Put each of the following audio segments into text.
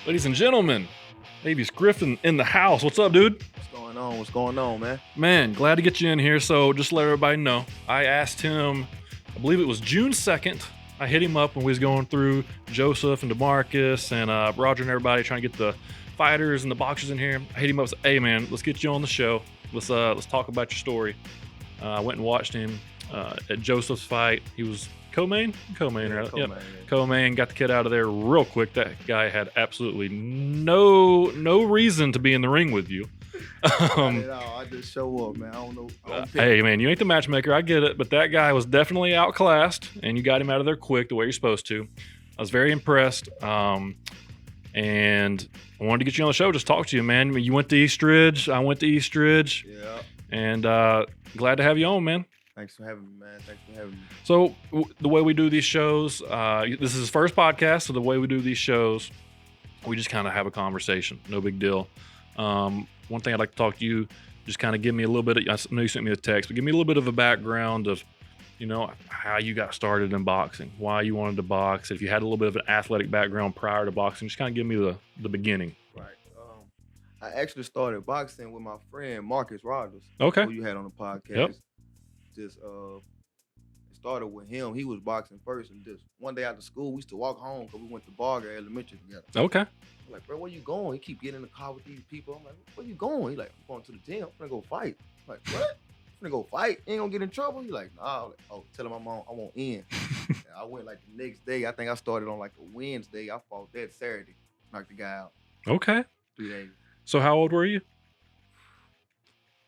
Ladies and gentlemen, Avious Griffin in the house. What's up, dude? What's going on? What's going on, man? Man, glad to get you in here. So just to let everybody know, I asked him, I believe it was June 2nd. I hit him up when we was going through Joseph and DeMarcus and Roger and everybody trying to get the fighters and the boxers in here. I hit him up and said, hey man, let's get you on the show. Let's talk about your story. I went and watched him at Joseph's fight. He was co-main, right? Co-main, Yep. yeah. Co-main, got the kid out of there real quick. That guy had absolutely no reason to be in the ring with you. I just show up, man. I don't know. Hey man, you ain't the matchmaker, I get it, but that guy was definitely outclassed, and you got him out of there quick the way you're supposed to. I was very impressed, and I wanted to get you on the show, just talk to you, man. You went to Eastridge, I went to Eastridge, Yeah. and glad to have you on, man. Thanks for having me, man. Thanks for having me. So the way we do these shows, this is his first podcast, so the way we do these shows, we just kind of have a conversation. No big deal. One thing I'd like to talk to you, just kind of give me a little bit of, I know you sent me a text, but give me a little bit of a background of, you know, how you got started in boxing, why you wanted to box, if you had a little bit of an athletic background prior to boxing, just kind of give me the beginning. Right. I actually started boxing with my friend Marcus Rogers. Okay. Who you had on the podcast. Yep. Just it started with him. He was boxing first, and just one day after school, we used to walk home because we went to Barger Elementary together. Okay. I'm like, bro, where you going? He keep getting in the car with these people. I'm like, where you going? He like, I'm going to the gym. I'm gonna go fight. I'm like, what? I'm gonna go fight? You ain't gonna get in trouble? He like, nah. I'm like, oh, tell him I won't end. I went like the next day. I think I started on like a Wednesday. I fought that Saturday. Knocked the guy out. Okay. 3 days. So how old were you?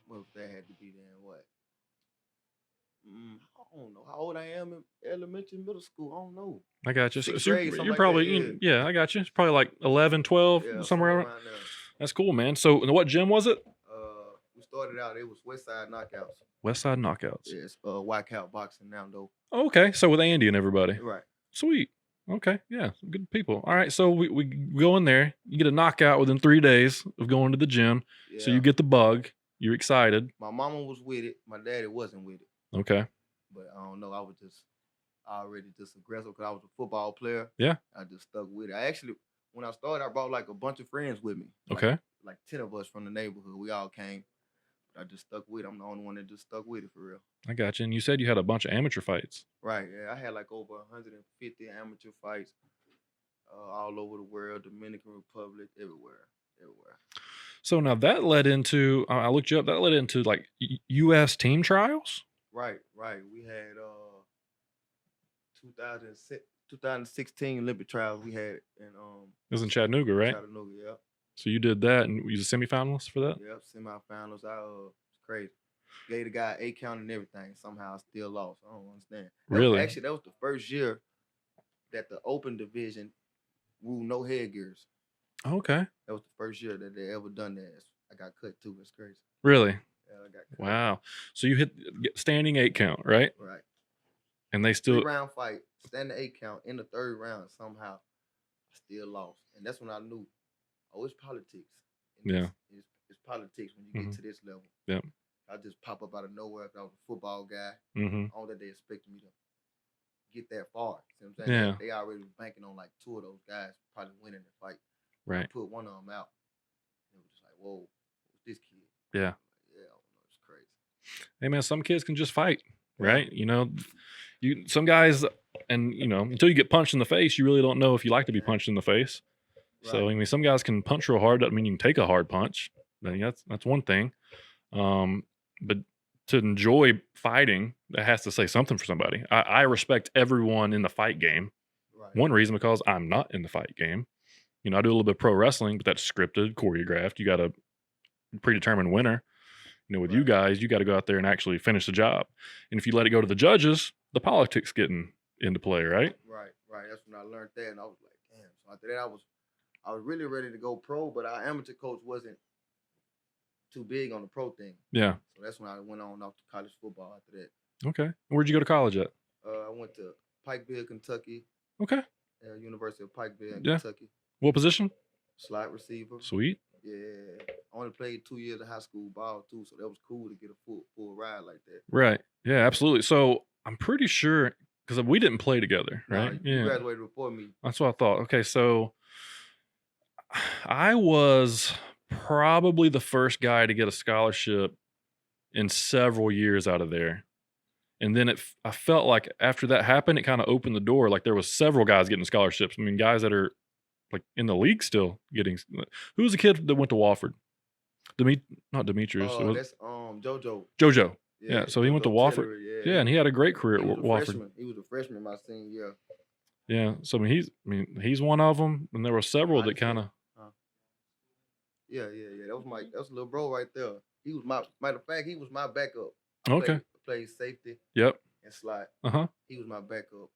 Well, that had to be then what? I don't know how old I am in elementary, middle school. I don't know. I got you. So Sixth you're, grade, something you're like probably, that, yeah, I got you. It's probably like 11, 12, Yeah, somewhere around. there. That's cool, man. So what gym was it? We started out. It was Westside Knockouts. Westside Knockouts. Yeah, it's White Out Boxing now though. Okay, so with Andy and everybody. Right. Sweet. Okay, yeah, good people. All right, so we go in there. You get a knockout within 3 days of going to the gym. Yeah. So you get the bug. You're excited. My mama was with it. My daddy wasn't with it. Okay. But I don't know. I was just already just aggressive because I was a football player. Yeah. I just stuck with it. I actually, when I started, I brought like a bunch of friends with me. Okay. Like 10 of us from the neighborhood. We all came. I just stuck with it. I'm the only one that just stuck with it for real. I got you. And you said you had a bunch of amateur fights. Right. Yeah. I had like over 150 amateur fights all over the world, Dominican Republic, everywhere. So now that led into, I looked you up, that led into like U.S. team trials? Right. We had 2016 Olympic trials. We had in It was in Chattanooga, right? Chattanooga, yeah. So you did that, and you was a semifinalist for that? Yep, semifinals. It's crazy. Gave the guy 8 count and everything. Somehow I still lost. I don't understand. Really? Actually, that was the first year that the open division ruled no headgears. Okay. That was the first year that they ever done that. I got cut too. That's crazy. Really? Yeah, I got cut. Wow. So you hit standing 8 count, right? Right. And they still 3-round fight, standing 8 count in the 3rd round. Somehow I still lost. And that's when I knew, oh, it's politics. Yeah. It's politics when you get to this level. Yep. I just pop up out of nowhere because I was a football guy. Mm-hmm. All that they expected me to get that far. See what I'm saying? Yeah. They already was banking on like 2 of those guys probably winning the fight. Right. I put one of them out. It was just like, whoa, who's this kid? Yeah. Yeah, I don't know, it's crazy. Hey man, some kids can just fight, right? You know, some guys, and you know, until you get punched in the face, you really don't know if you like to be punched in the face. Right. So I mean, some guys can punch real hard. Doesn't mean you can take a hard punch. I mean, that's one thing. But to enjoy fighting, that has to say something for somebody. I respect everyone in the fight game. Right. One reason because I'm not in the fight game. You know, I do a little bit of pro wrestling, but that's scripted, choreographed. You got a predetermined winner. You know, with you guys, you got to go out there and actually finish the job. And if you let it go to the judges, the politics getting into play, right? Right. That's when I learned that, and I was like, damn. So after that, I was really ready to go pro, but our amateur coach wasn't too big on the pro thing. Yeah. So that's when I went on off to college football after that. Okay. Where'd you go to college at? I went to Pikeville, Kentucky. Okay. University of Pikeville in Yeah. Kentucky. What position? Slot receiver. Sweet. Yeah. I only played 2 years of high school ball too, so that was cool to get a full ride like that. Right. Yeah, absolutely. So I'm pretty sure, because we didn't play together, right? You graduated before me. That's what I thought. Okay, so I was probably the first guy to get a scholarship in several years out of there. And then I felt like after that happened, it kind of opened the door. Like there was several guys getting scholarships. I mean, guys that are like in the league still getting. Who was the kid that went to Wofford? Not Demetrius. It was That's JoJo. JoJo. Yeah, Yeah, so he went to JoJo Wofford. Taylor, Yeah, and he had a great career he at was a Wofford. freshman. He was a freshman my senior year. Yeah, so I mean he's one of them, and there were several that kind of. Yeah. That was a little bro right there. He was matter of fact, he was my backup. Okay. Played safety. Yep. And slot. He was my backup. So,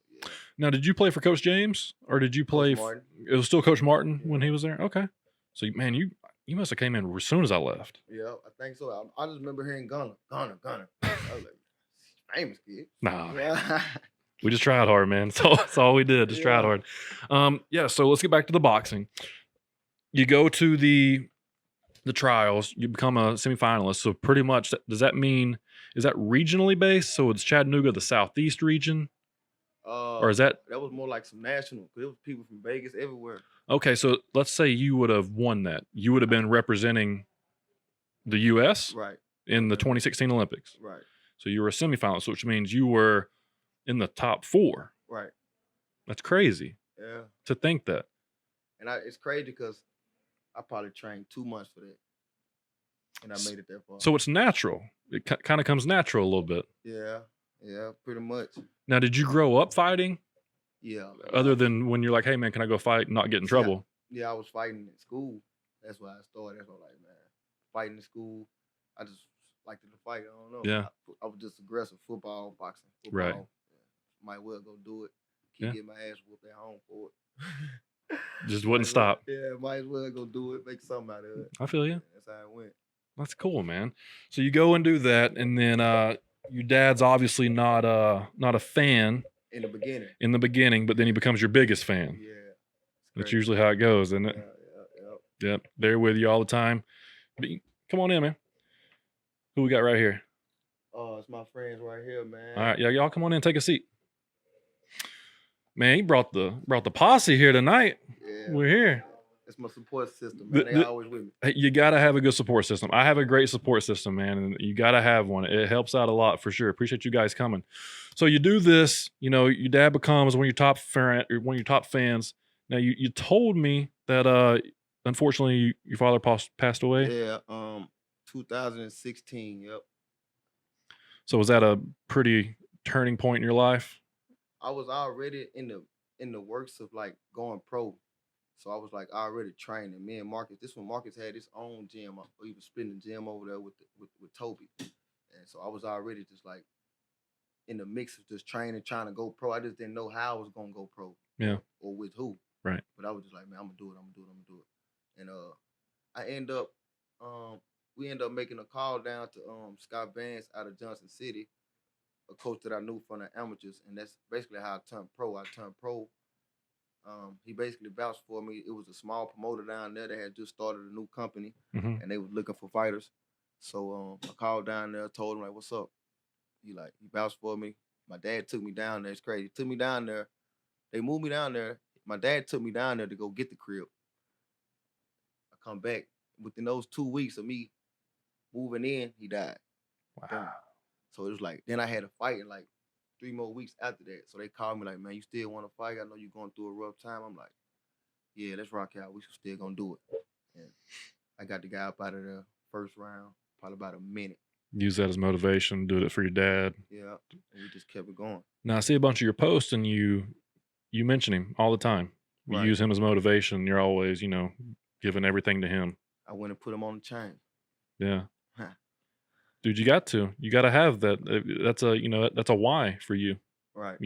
yeah. Now, did you play for Coach James, or did you play? Coach Martin. It was still Coach Martin when he was there. Okay, so man, you must have came in as soon as I left. Yeah, I think so. I just remember hearing Gunner. I was like, famous kid. Nah, man. We just tried hard, man. That's all we did. Just tried hard. Yeah. So let's get back to the boxing. You go to the trials. You become a semifinalist. So pretty much, does that mean is that regionally based? So it's Chattanooga, the Southeast region, or is that was more like some national? Because it was people from Vegas everywhere. Okay, so let's say you would have won that. You would have been representing the U.S. right in the 2016 Olympics. Right. So you were a semifinalist, which means you were in the top 4. Right. That's crazy. Yeah. To think that. And it's crazy because I probably trained 2 months for that, and I made it that far. So it's natural. It kind of comes natural a little bit. Yeah, pretty much. Now, did you grow up fighting? Yeah. Other than when you're like, hey, man, can I go fight and not get in trouble? Yeah, I was fighting in school. That's why I started. That's why I was like, man, fighting in school. I just liked to fight. I don't know. Yeah. I was just aggressive. Football, boxing. Right. Yeah. Might well go do it. Getting my ass whooped at home for it. Just wouldn't stop. Might as well go do it. Make something out of it. I feel you. That's how it went. That's cool, man. So you go and do that, and then your dad's obviously not a fan in the beginning, but then he becomes your biggest fan. Yeah, that's usually how it goes, isn't it? Yeah. Yep, they're with you all the time. Come on in, man. Who we got right here? Oh, it's my friends right here, man. All right, yeah, y'all come on in, take a seat. Man, he brought the posse here tonight. Yeah, we're here. It's my support system, man. They always with me. You gotta have a good support system. I have a great support system, man, and you gotta have one. It helps out a lot for sure. Appreciate you guys coming. So you do this, your dad becomes one of your top fans. Now you told me that unfortunately your father passed away. Yeah, 2016. Yep. So was that a pretty turning point in your life? I was already in the works of like going pro. So I was like already training. Me and Marcus. This when Marcus had his own gym. He was splitting the gym over there with Toby, and so I was already just like in the mix of just training, trying to go pro. I just didn't know how I was gonna go pro. Yeah. Or with who. Right. But I was just like, man, I'm gonna do it. And we end up making a call down to Scott Vance out of Johnson City, a coach that I knew from the amateurs, and that's basically how I turned pro. He basically vouched for me. It was a small promoter down there that had just started a new company, and they was looking for fighters. So I called down there, told him like, "What's up?" He vouched for me. My dad took me down there. It's crazy. He took me down there. They moved me down there. My dad took me down there to go get the crib. I come back within those 2 weeks of me moving in. He died. Wow. So it was like then I had a fight in like 3 more weeks after that. So they called me like, man, you still want to fight? I know you're going through a rough time. I'm like, yeah, let's rock out. We still gonna do it. And I got the guy up out of the first round, probably about a minute. Use that as motivation. Do it for your dad. Yeah, and we just kept it going. Now I see a bunch of your posts, and you mention him all the time. You use him as motivation. You're always, giving everything to him. I went and put him on the chain. Yeah. Dude, you got to have that. That's a why for you. Right.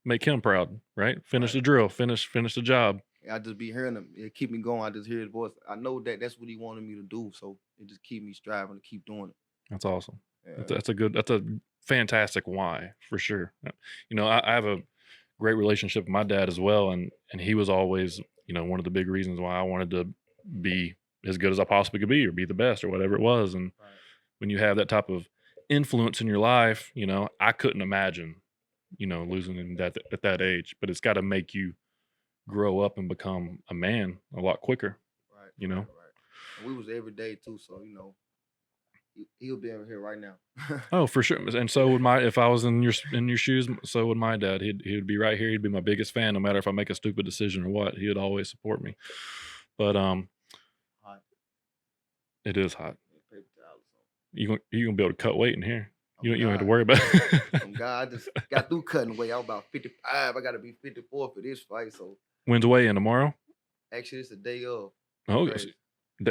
Make him proud, right? Finish the drill, finish the job. I just be hearing him. It keep me going. I just hear his voice. I know that's what he wanted me to do. So it just keep me striving to keep doing it. That's awesome. Yeah. That's a fantastic why for sure. I have a great relationship with my dad as well. And he was always, one of the big reasons why I wanted to be as good as I possibly could be or be the best or whatever it was. And when you have that type of influence in your life, I couldn't imagine, losing him at that age, but it's got to make you grow up and become a man a lot quicker. Right. You know? Right. And we was every day too, so he'll be over here right now. Oh, for sure. And so would if I was in your shoes, so would my dad. He would be right here. He'd be my biggest fan, no matter if I make a stupid decision or what. He would always support me. But Hot. it is hot. Paper towels on. You gonna be able to cut weight in here. You don't have to God. worry about it. Oh God, I just got through cutting weight. I was about 55. I gotta be 54 for this fight. So When's weigh in tomorrow? actually, it's the day of. Oh, Crazy.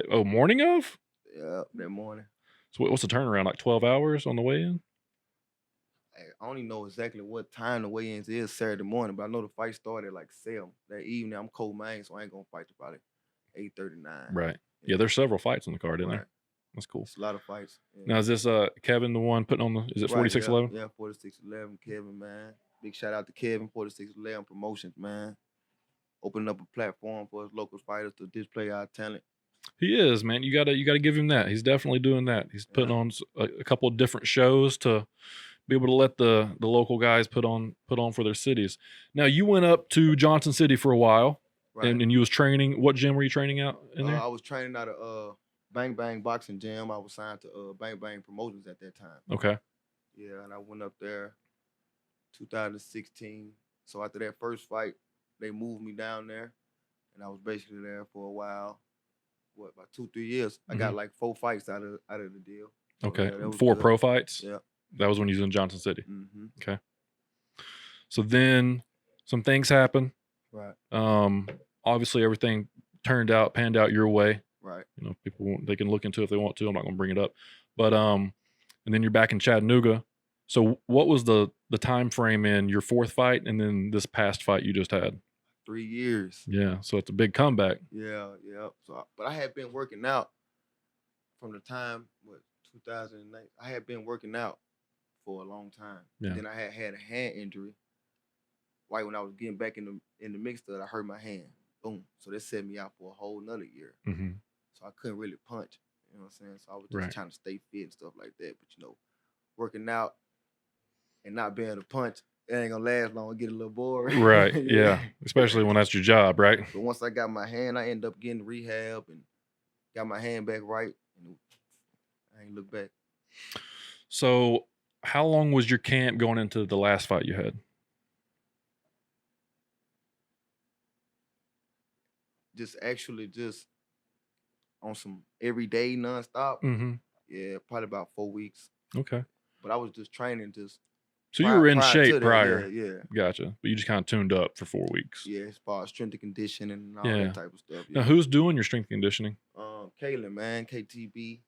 Morning of? Yeah, that morning. So what's the turnaround? Like 12 hours on the weigh-in? I don't even know exactly what time the weigh-ins is Saturday morning, but I know the fight started at like 7 that evening. I'm cold man, so I ain't gonna fight till probably 8:39. Right. Yeah, there's several fights on the card, isn't there? That's cool. It's a lot of fights. Yeah. Now, is this Kevin the one putting on the? Is it 4611? Yeah, 4611. Kevin, man. Big shout out to Kevin, 4611 Promotions, man. Opening up a platform for us local fighters to display our talent. He is, man. You gotta give him that. He's definitely doing that. He's putting on a couple of different shows to be able to let the local guys put on for their cities. Now, you went up to Johnson City for a while, Right. and you was training. What gym were you training out in there? I was training out of Bang Bang Boxing Gym. I was signed to Bang Bang Promotions at that time. Okay. Yeah, and I went up there 2016. So after that first fight, they moved me down there, and I was basically there for a while. What, about 2-3 years? I got like 4 fights out of the deal. So, Okay. yeah, 4 good. pro fights? Yeah. That was when you was in Johnson City. Mm-hmm. Okay. So then some things happen. Right. Obviously everything panned out your way. Right. You know, people they can look into it if they want to. I'm not going to bring it up. But and then you're back in Chattanooga. So what was the time frame in your 4th fight and then this past fight you just had? 3 years. Yeah, so it's a big comeback. Yeah. So, but I had been working out from the time 2009. I had been working out for a long time. Yeah. And then I had a hand injury. Right when I was getting back in the mix of it, I hurt my hand. Boom. So that set me out for a whole nother year. Mm-hmm. So I couldn't really punch. You know what I'm saying? So I was just trying to stay fit and stuff like that. But working out and not being able to punch, it ain't gonna last long. Get a little boring. Right. Yeah. Especially when that's your job, right? But once I got my hand, I ended up getting rehab and got my hand back right. And I ain't look back. So how long was your camp going into the last fight you had? Just on some everyday nonstop. Mm-hmm. Yeah, probably about 4 weeks. Okay. But I was just training So you were in shape prior. Yeah. Gotcha. But you just kind of tuned up for 4 weeks. Yeah, as far as strength and conditioning and all that type of stuff. Yeah. Now, who's doing your strength and conditioning? Kaylin, man, KTB.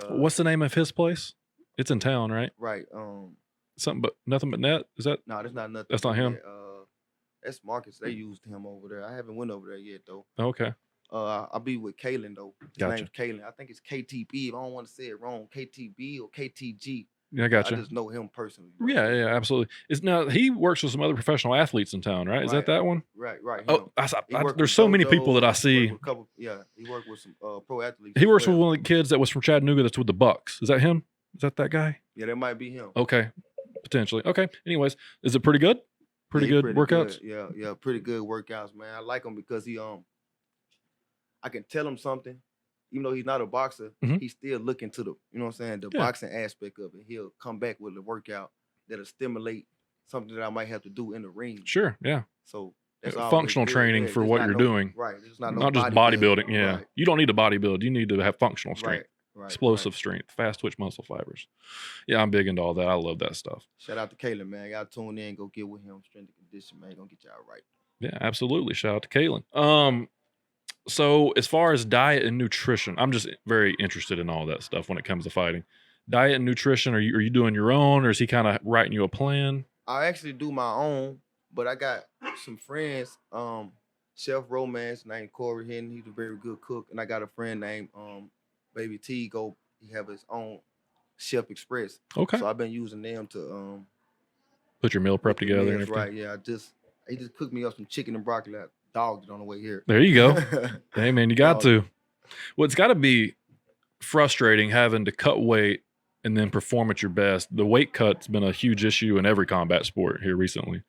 What's the name of his place? It's in town, right? Right. Nothing but net. Is that? No, that's not nothing. That's not him. That's Marcus. They used him over there. I haven't went over there yet though. Okay. I'll be with Kaylin though. His Gotcha. name's Kaylin. I think it's KTB. If I don't want to say it wrong, KTB or KTG. Yeah, I gotcha. I just know him personally. Yeah, absolutely. Now he works with some other professional athletes in town, right? Is that one? Right. Oh, there's so many people that I see. He worked with some pro athletes. He works with one of the kids that was from Chattanooga that's with the Bucks. Is that him? Is that guy? Yeah, that might be him. Okay, potentially. Okay. Anyways, is it pretty good? Pretty good workouts? Good. Yeah, pretty good workouts, man. I like him because I can tell him something. Even though he's not a boxer, he's still looking to the boxing aspect of it. He'll come back with a workout that'll stimulate something that I might have to do in the ring. Sure, yeah. So that's functional training for what you're doing. Right. It's not just bodybuilding. Yeah. Right. You don't need to bodybuild. You need to have functional strength. Right. Explosive strength, fast twitch muscle fibers. Yeah, I'm big into all that. I love that stuff. Shout out to Kaylin, man. Y'all tune in, go get with him. Strength and condition, man. Gonna get y'all right. Yeah, absolutely. Shout out to Kaylin. So as far as diet and nutrition, I'm just very interested in all that stuff when it comes to fighting. Diet and nutrition, are you doing your own, or is he kind of writing you a plan? I actually do my own, but I got some friends, Chef Romance named Corey Hinton. He's a very good cook. And I got a friend named Baby T. He have his own Chef Express. Okay. So I've been using them to put your meal prep together and everything. Right, yeah. He just cooked me up some chicken and broccoli. I dogged it on the way here. There you go. Hey man, you got to. Well, it's got to be frustrating having to cut weight and then perform at your best. The weight cut's been a huge issue in every combat sport here recently.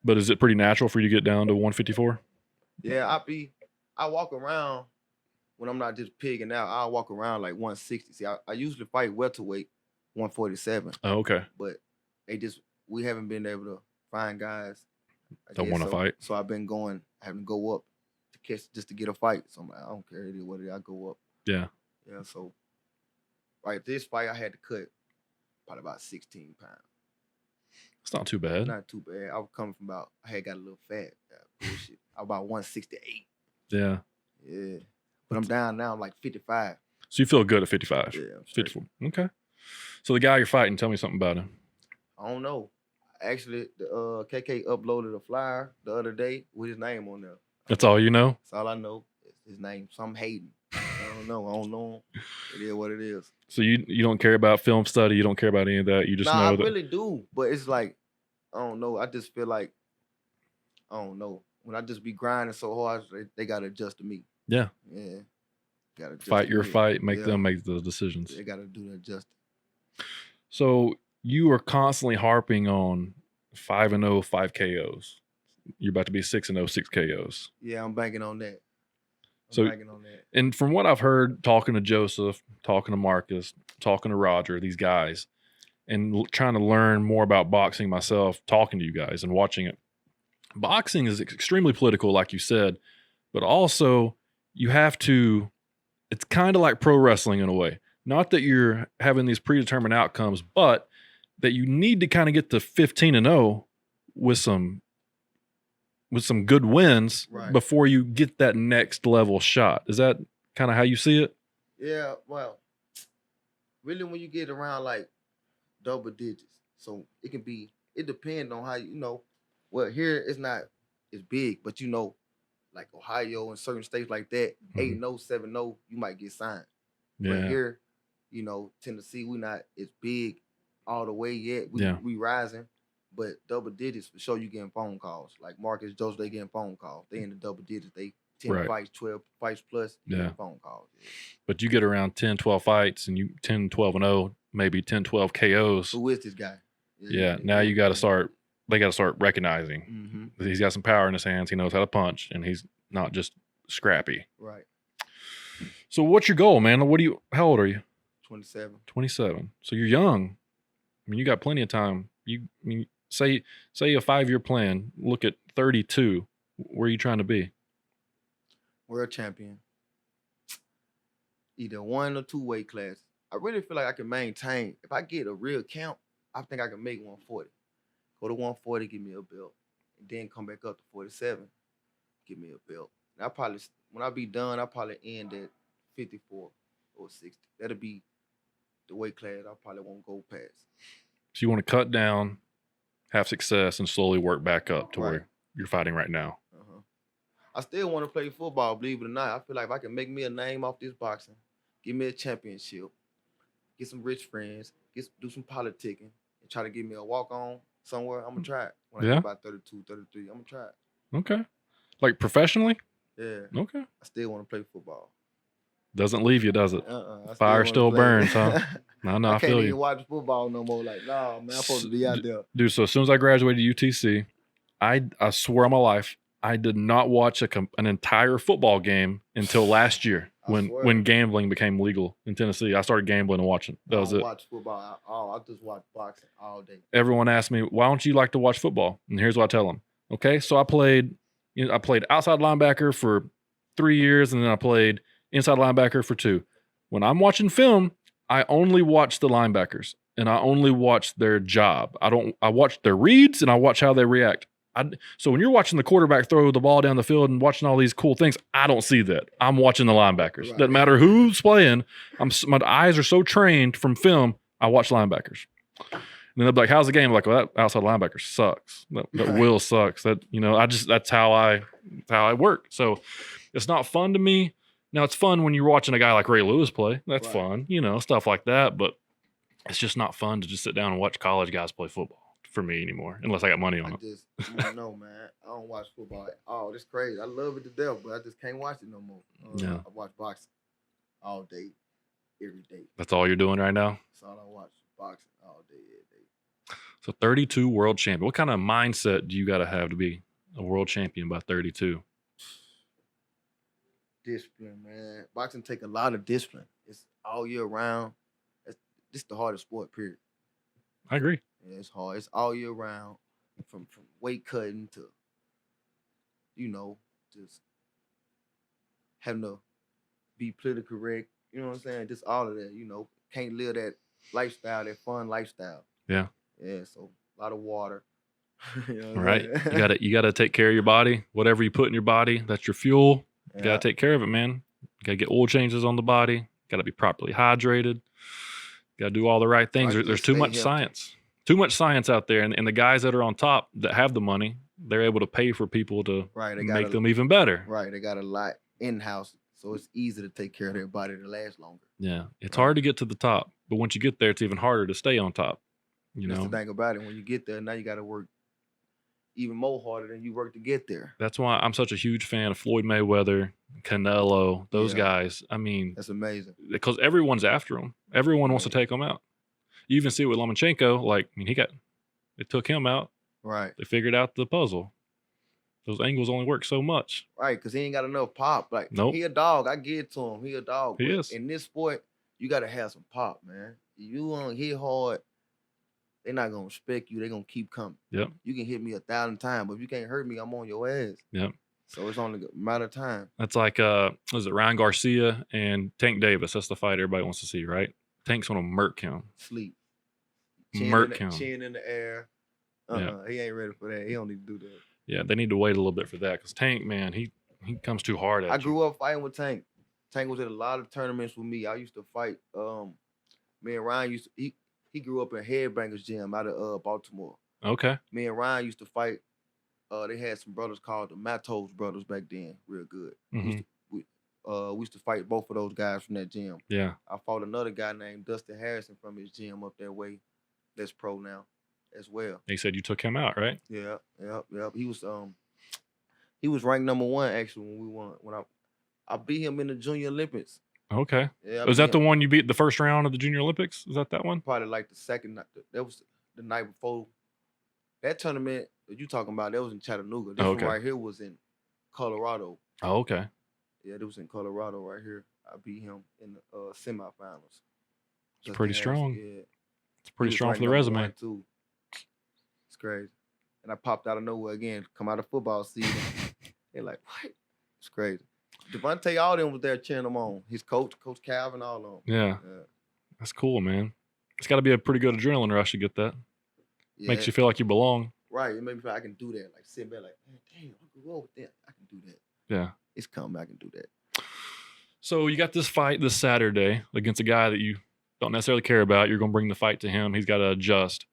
But is it pretty natural for you to get down to 154? Yeah, I walk around when I'm not just pigging out. I walk around like 160. See, I usually fight welterweight 147, Oh, okay. but we haven't been able to find guys. Don't want to fight. So I've been having to go up to catch just to get a fight. So I'm like, I don't care what it is, I go up. Yeah. Yeah. So this fight I had to cut probably about 16 pounds. It's not too bad. Not too bad. I was coming from I had got a little fat. Bullshit. I was about 168. Yeah. Yeah. But I'm down now. I'm like 55. So you feel good at 55? Yeah. 54. Okay. So the guy you're fighting, tell me something about him. I don't know. Actually, the KK uploaded a flyer the other day with his name on there. That's all you know? That's all I know. His name. Some Hayden. I don't know. I don't know him. It is what it is. So you don't care about film study. You don't care about any of that. You just know that. I really do. But it's like, I don't know. I just feel like, I don't know. When I just be grinding so hard, they got to adjust to me. Yeah. Yeah. Gotta fight your fight. Make them make the decisions. They got to do the adjusting. So you are constantly harping on 5-0, 5 KOs. You're about to be 6-0, 6 KOs. Yeah, I'm banking on that. And from what I've heard, talking to Joseph, talking to Marcus, talking to Roger, these guys, and trying to learn more about boxing myself, talking to you guys and watching it. Boxing is extremely political, like you said, but also you have to, it's kind of like pro wrestling in a way. Not that you're having these predetermined outcomes, but that you need to kind of get to 15-0 with some good wins before you get that next level shot. Is that kind of how you see it? Yeah, well, really when you get around like double digits, so it depends on how well, here it's not as big, but like Ohio and certain states like that, 8-0, 7-0, you might get signed. Yeah. But here, Tennessee, we not as big all the way yet. We rising. But double digits for sure you getting phone calls. Like Marcus, Joseph, they getting phone calls. They in the double digits. They 10 fights, 12 fights plus, getting phone calls. Yeah. But you get around 10, 12 fights and you 10, 12-0, maybe 10, 12 KOs. Who is this guy? Yeah. Now you got to start, they got to start recognizing that he's got some power in his hands. He knows how to punch and he's not just scrappy. Right. So what's your goal, man? How old are you? 27. 27. So you're young. I mean, you got plenty of time. Say a 5-year plan, look at 32. Where are you trying to be? World champion. Either 1 or 2 weight classes. I really feel like I can maintain. If I get a real count, I think I can make 140. Go to 140, give me a belt. And then come back up to 47, give me a belt. And when I be done, I'll probably end at 54 or 60. That'll be the weight class I probably won't go past. So you want to cut down, have success, and slowly work back up to where you're fighting right now. I still want to play football, believe it or not. I feel like if I can make me a name off this boxing, give me a championship, get some rich friends, do some politicking, and try to get me a walk-on somewhere, I'm going to try it. When I get about 32, 33, I'm going to try it. Okay. Like professionally? Yeah. Okay. I still want to play football. Doesn't leave you, does it? Fire still burns, huh? No, I feel you. Can't even watch football no more. Like, nah, man, I'm supposed to be out there. Dude, so as soon as I graduated UTC, I swear on my life, I did not watch an entire football game until last year when gambling became legal in Tennessee. I started gambling and watching. That was it. I don't watch football. I just watch boxing all day. Everyone asked me, why don't you like to watch football? And here's what I tell them. Okay, so I played outside linebacker for 3 years, and then I played inside linebacker for 2. When I'm watching film, I only watch the linebackers and I only watch their job. I watch their reads and I watch how they react. So when you're watching the quarterback throw the ball down the field and watching all these cool things, I don't see that. I'm watching the linebackers. Right. Doesn't matter who's playing. My eyes are so trained from film, I watch linebackers. And then they'll be like, how's the game? I'm like, well, that outside linebacker sucks. That Will sucks. That's how I work. So it's not fun to me. Now, it's fun when you're watching a guy like Ray Lewis play. That's fun, stuff like that. But it's just not fun to just sit down and watch college guys play football for me anymore, unless I got money on it. I don't know, man. I don't watch football at all. It's crazy. I love it to death, but I just can't watch it no more. I watch boxing all day, every day. That's all you're doing right now? That's all I watch, boxing all day, every day. So 32 world champion. What kind of mindset do you got to have to be a world champion by 32? Discipline, man. Boxing take a lot of discipline. It's all year round. This the hardest sport, period. I agree. Yeah, it's hard. It's all year round, from weight cutting to, just having to be politically correct. You know what I'm saying? Just all of that. Can't live that lifestyle, that fun lifestyle. Yeah. Yeah. So a lot of water. Right. You gotta take care of your body. Whatever you put in your body, that's your fuel. You gotta take care of it, man. You gotta get oil changes on the body. Gotta be properly hydrated. Gotta do all the right things. There's too much science. Too much science out there. And the guys that are on top that have the money, they're able to pay for people to make them even better. Right. They got a lot in-house. So it's easy to take care of their body to last longer. Yeah. It's hard to get to the top. But once you get there, it's even harder to stay on top. That's the thing about it. When you get there, now you got to work even more harder than you work to get there. That's why I'm such a huge fan of Floyd Mayweather, Canelo, those guys. I mean, that's amazing. Because everyone's after him. Everyone wants to take him out. You even see it with Lomachenko. They took him out. Right. They figured out the puzzle. Those angles only work so much. Right, because he ain't got enough pop. Nope. He a dog. I give it to him. He a dog. He is. In this sport, you got to have some pop, man. You want to hit hard, they're not going to respect you. They're going to keep coming. Yep. You can hit me 1,000 times, but if you can't hurt me, I'm on your ass. Yep. So it's only a matter of time. That's like, was it Ryan Garcia and Tank Davis? That's the fight everybody wants to see, right? Tank's going to murk him. Sleep. Chin in the air. He ain't ready for that. He don't need to do that. Yeah, they need to wait a little bit for that because Tank, man, he comes too hard at you. I grew up fighting with Tank. Tank was at a lot of tournaments with me. I used to fight. Me and Ryan he grew up in Headbangers Gym out of Baltimore. Okay. Me and Ryan used to fight. They had some brothers called the Matos brothers back then, real good. Mm-hmm. We used to fight both of those guys from that gym. Yeah. I fought another guy named Dustin Harrison from his gym up that way. That's pro now as well. He said you took him out, right? Yeah. He was ranked number 1 actually when we won. When I beat him in the Junior Olympics. Okay. Yeah, was that the one you beat the first round of the Junior Olympics? Is that one? Probably like the second night. That was the night before. That tournament that you talking about, that was in Chattanooga. This one right here was in Colorado. Oh, okay. Yeah, it was in Colorado right here. I beat him in the semifinals. It's pretty strong. Yeah. It's pretty strong for the resume. Too. It's crazy. And I popped out of nowhere again, come out of football season. They're like, what? It's crazy. Deontay, all them was there cheering him on. His coach, Coach Calvin, all of them. Yeah. That's cool, man. It's got to be a pretty good adrenaline rush to get that. Yeah. Makes you feel like you belong. Right. It made me feel like I can do that. Like, sitting back like, man, damn, I grew up with that. I can do that. Yeah. It's coming. I can do that. So you got this fight this Saturday against a guy that you don't necessarily care about. You're going to bring the fight to him. He's got to adjust.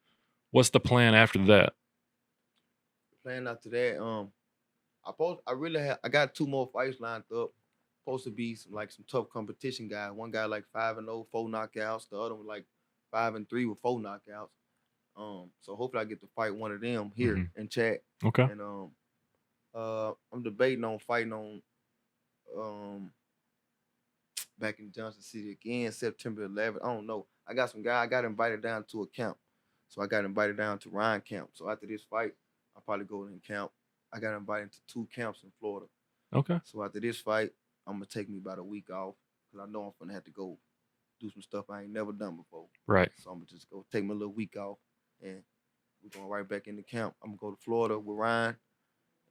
What's the plan after that? The plan after that, I got 2 more fights lined up. Supposed to be some tough competition guy. One guy 5-0, 4 knockouts. The other one 5-3 with 4 knockouts. So hopefully I get to fight one of them here in chat. Okay. And I'm debating on fighting on back in Johnson City again, September 11th. I don't know. I got some guy. I got invited down to a camp. So I got invited down to Ryan camp. So after this fight, I'll probably go in camp. I got invited to 2 camps in Florida. Okay. So after this fight, I'm going to take me about a week off because I know I'm going to have to go do some stuff I ain't never done before. Right. So I'm going to just go take me a little week off and we're going right back into camp. I'm going to go to Florida with Ryan.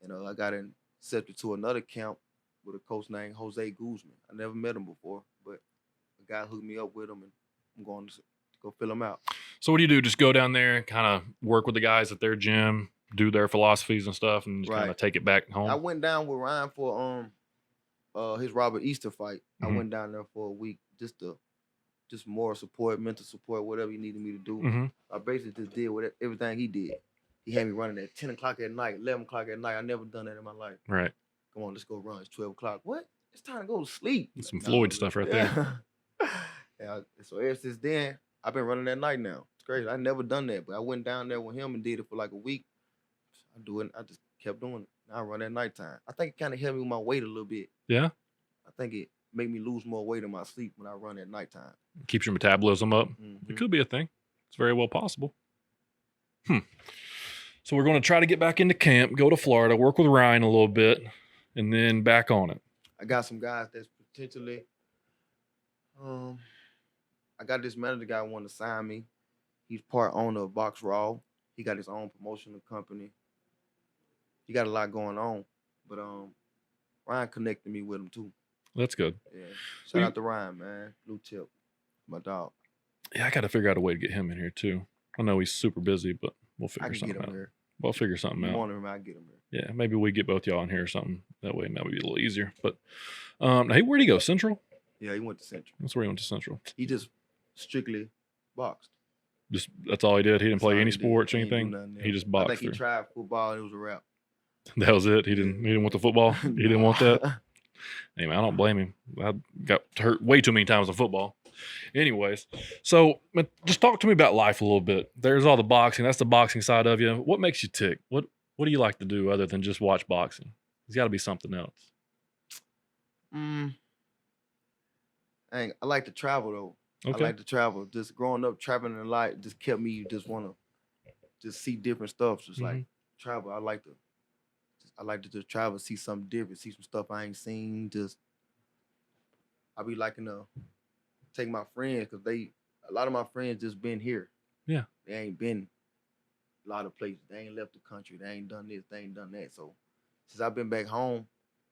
And I got accepted to another camp with a coach named Jose Guzman. I never met him before, but a guy hooked me up with him and I'm going to go fill him out. So what do you do? Just go down there, kind of work with the guys at their gym, do their philosophies and stuff, and just kind of take it back home? I went down with Ryan for his Robert Easter fight. I went down there for a week just more support, mental support, whatever he needed me to do. I basically just did everything he did. He had me running at 10 o'clock at night, 11 o'clock at night. I never done that in my life. Right. Come on, let's go run. It's 12 o'clock. What? It's time to go to sleep. Some Floyd stuff right there. Yeah. So ever since then, I've been running at night now. It's crazy. I never done that, but I went down there with him and did it for a week. I do it. I just kept doing it. Now I run at nighttime. I think it kind of helped me with my weight a little bit. Yeah. I think it made me lose more weight in my sleep when I run at nighttime. Keeps your metabolism up. It could be a thing. It's very well possible. So we're going to try to get back into camp, go to Florida, work with Ryan a little bit, and then back on it. I got some guys that's potentially. I got this manager guy wanting to sign me. He's part owner of Box Raw. He got his own promotional company. He got a lot going on, but Ryan connected me with him too. That's good. Yeah, shout out to Ryan, man. Blue Chip, my dog. Yeah, I got to figure out a way to get him in here too. I know he's super busy, but we'll figure something out. Here. We'll figure something out. Want him, I get him here. Yeah, maybe we get both y'all in here or something. That way, maybe be a little easier. But hey, where'd he go? Central? Yeah, he went to Central. That's where he went to Central. He just strictly boxed. Just that's all he did. He didn't play any sports or anything. He just boxed. I think he tried football and it was a wrap. That was it. He didn't want the football. He didn't want that. Hey man, I don't blame him. I got hurt way too many times in football. Anyways, so just talk to me about life a little bit. There's all the boxing. That's the boxing side of you. What makes you tick? What do you like to do other than just watch boxing? There's got to be something else. I like to travel though. Okay. I like to travel. Just growing up traveling a lot just kept me just want to just see different stuff. Just like travel. I like to just travel, see something different, see some stuff I ain't seen. Just I be liking to take my friends because a lot of my friends just been here. Yeah. They ain't been a lot of places. They ain't left the country. They ain't done this. They ain't done that. So since I've been back home,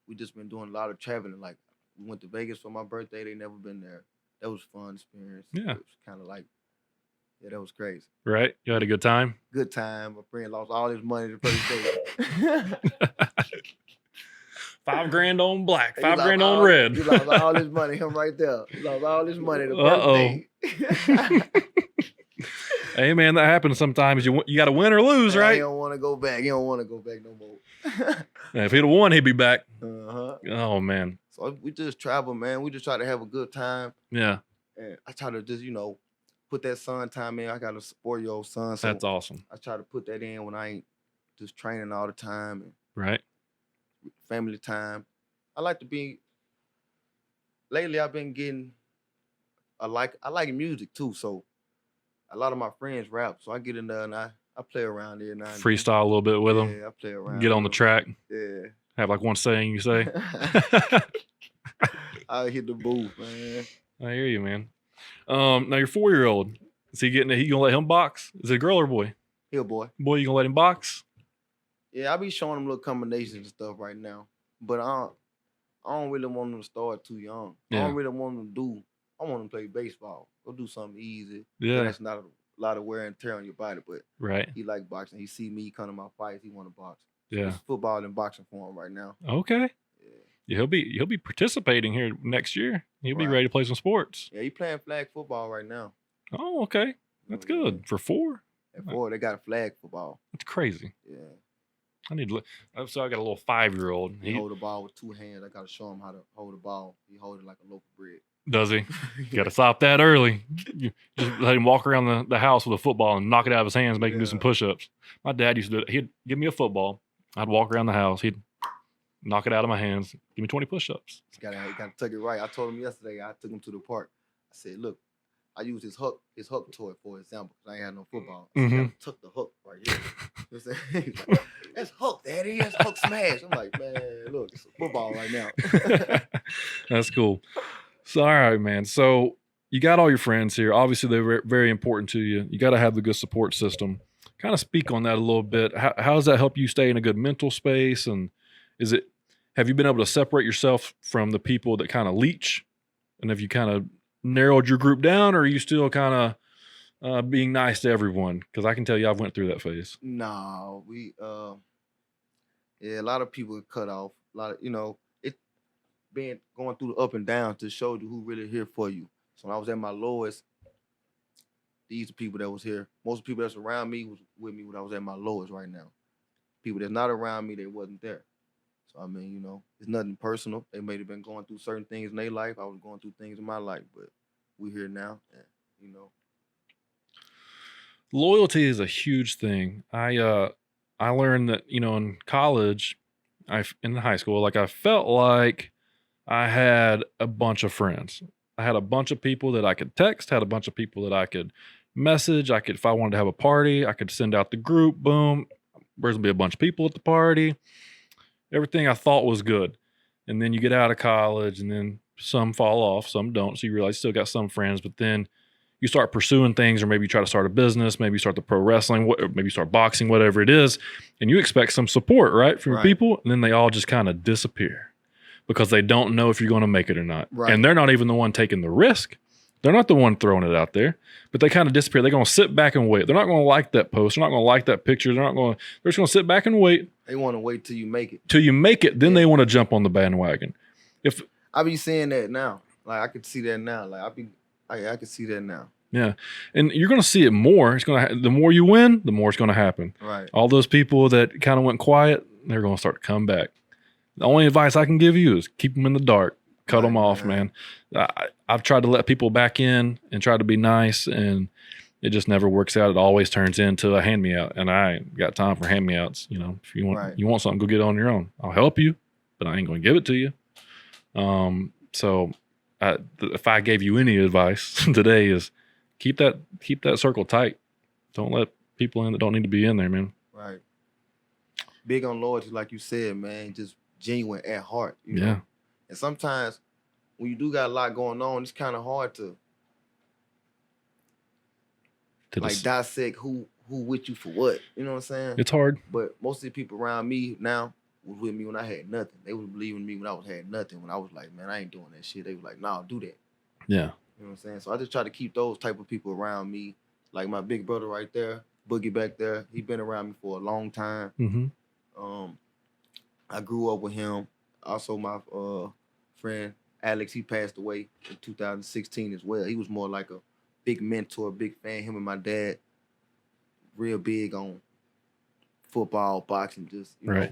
we just been doing a lot of traveling. Like we went to Vegas for my birthday. They never been there. That was a fun experience. Yeah. It was kind of like, yeah, that was crazy. Right? You had a good time? Good time. My friend lost all his money the first day. $5,000 on black, $5,000 on red. He lost all his money. Him right there. He lost all his money the first day. Hey man, that happens sometimes. You got to win or lose, right? He don't want to go back. He don't want to go back no more. If he'd have won, he'd be back. Oh man. So we just travel, man. We just try to have a good time. Yeah. And I try to just, put that son time in. I got a 4-year-old son. So that's awesome. I try to put that in when I ain't just training all the time. And right. Family time. I like to be. Lately, I've been getting. I like music too. So a lot of my friends rap. So I get in there and I play around there. Freestyle a little bit with them. Yeah, I play around. Get on the track. Yeah. Have like one saying you say. I hit the booth, man. I hear you, man. Now your 4-year-old, is he getting it? You gonna let him box? Is it a girl or a boy? He a boy. Boy, you gonna let him box? Yeah, I be showing him little combinations and stuff right now. But I don't really want him to start too young. Yeah. I don't really want him to do. I want him to play baseball. Go do something easy. Yeah. That's not a lot of wear and tear on your body, but right. He like boxing. He see me come to my fights. He want to box. Yeah. It's football and boxing for him right now. Okay. Yeah. He'll be participating here next year. He'll be ready to play some sports. Yeah, he playing flag football right now. Oh, okay. That's good. For 4? At 4, they got a flag football. That's crazy. Yeah. I need to look. So I got a little 5-year-old. He hold the ball with 2 hands. I got to show him how to hold the ball. He hold it like a loaf of bread. Does he? You got to stop that early. You just let him walk around the house with a football and knock it out of his hands, make him do some push-ups. My dad used to do it. He'd give me a football. I'd walk around the house. He'd knock it out of my hands. Give me 20 push-ups. You gotta tuck it right. I told him yesterday. I took him to the park. I said, "Look, I used his hook toy for example. Cause I ain't had no football. I said, took the hook right here. You know what I'm saying? He's like, that's hook, Daddy. That's hook smash. I'm like, man, look, it's a football right now. That's cool. So, all right, man. So you got all your friends here. Obviously, they're very important to you. You got to have the good support system. Kind of speak on that a little bit. How does that help you stay in a good mental space? And have you been able to separate yourself from the people that kind of leech? And have you kind of narrowed your group down, or are you still kind of being nice to everyone? Because I can tell you I've went through that phase. No, we a lot of people cut off. A lot of it being going through the up and down to show you who really here for you. So when I was at my lowest, these are people that was here. Most people that's around me was with me when I was at my lowest right now. People that's not around me, they wasn't there. So I mean, it's nothing personal. They may have been going through certain things in their life. I was going through things in my life, but we here now, and Loyalty is a huge thing. I learned that in college, in high school, like I felt like I had a bunch of friends. I had a bunch of people that I could text, had a bunch of people that I could message. If I wanted to have a party, I could send out the group. Boom. There's going to be a bunch of people at the party. Everything I thought was good. And then you get out of college and then some fall off, some don't. So you realize you still got some friends, but then you start pursuing things, or maybe you try to start a business, maybe you start the pro wrestling, or maybe you start boxing, whatever it is. And you expect some support, right? From your people. And then they all just kind of disappear because they don't know if you're going to make it or not. Right. And they're not even the one taking the risk. They're not the one throwing it out there, but they kind of disappear. They're going to sit back and wait. They're not going to like that post. They're not going to like that picture. They're just going to sit back and wait. They want to wait till you make it. Till you make it, then they want to jump on the bandwagon. If I be seeing that now, like I could see that now. Like I could see that now. Yeah, and you're going to see it more. It's going to the more you win, the more it's going to happen. Right. All those people that kind of went quiet, they're going to start to come back. The only advice I can give you is keep them in the dark. Cut them off, man. I've tried to let people back in and try to be nice, and it just never works out. It always turns into a hand me out, and I ain't got time for hand me outs. You know, if you want something, go get it on your own. I'll help you, but I ain't going to give it to you. So if I gave you any advice today, is keep that circle tight. Don't let people in that don't need to be in there, man. Right. Big on loyalty, like you said, man. Just genuine at heart. You know? And sometimes when you do got a lot going on, it's kind of hard to like dissect who with you for what. You know what I'm saying? It's hard. But most of the people around me now was with me when I had nothing. They was believing me when I had nothing. When I was like, man, I ain't doing that shit. They was like, nah, do that. Yeah. You know what I'm saying? So I just try to keep those type of people around me. Like my big brother right there, Boogie back there. He been around me for a long time. Mm-hmm. I grew up with him. Also, my friend Alex, he passed away in 2016 as well. He was more like a big mentor, big fan. Him and my dad, real big on football, boxing, just you know,